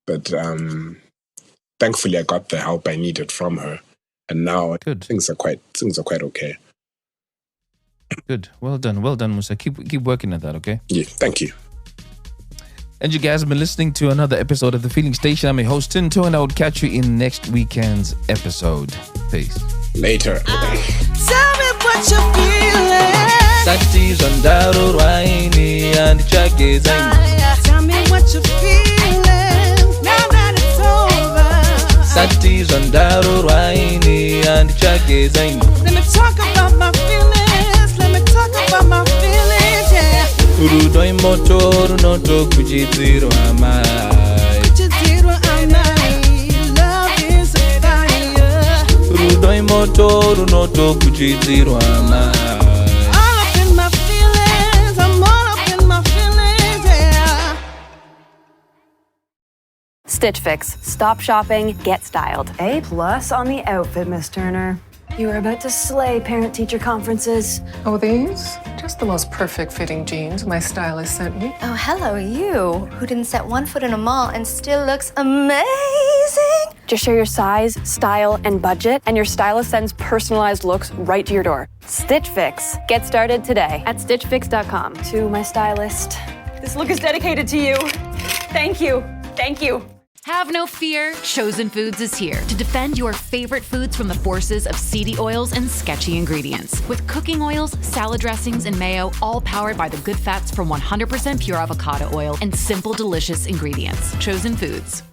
but thankfully I got the help I needed from her, and now things are quite okay. Good, well done, Musa. Keep working at that, okay? Yeah, thank you. And you guys have been listening to another episode of The Feeling Station. I'm your host, Tinto, and I will catch you in next weekend's episode. Peace. Later. Tell me what you're feeling. Satis andaro raini and chake zaini. Tell me what you're feeling. Now that it's over. Satis andaro raini and chake zaini. Let me talk about my feelings. Let me talk about my feelings, yeah. Urudoi motor noto kujidziro amai. Kujidziro amai. Love is a fire. Urudoi motor noto kujidziro amai. All up in my feelings. I'm all up in my feelings, yeah. Stitch Fix. Stop shopping, get styled. A+ on the outfit, Miss Turner. You are about to slay parent-teacher conferences. Oh, these? Just the most perfect fitting jeans my stylist sent me. Oh, hello, you, who didn't set one foot in a mall and still looks amazing. Just share your size, style, and budget, and your stylist sends personalized looks right to your door. Stitch Fix. Get started today at stitchfix.com. To my stylist, this look is dedicated to you. Thank you. Thank you. Have no fear, Chosen Foods is here to defend your favorite foods from the forces of seedy oils and sketchy ingredients. With cooking oils, salad dressings, and mayo, all powered by the good fats from 100% pure avocado oil and simple, delicious ingredients. Chosen Foods.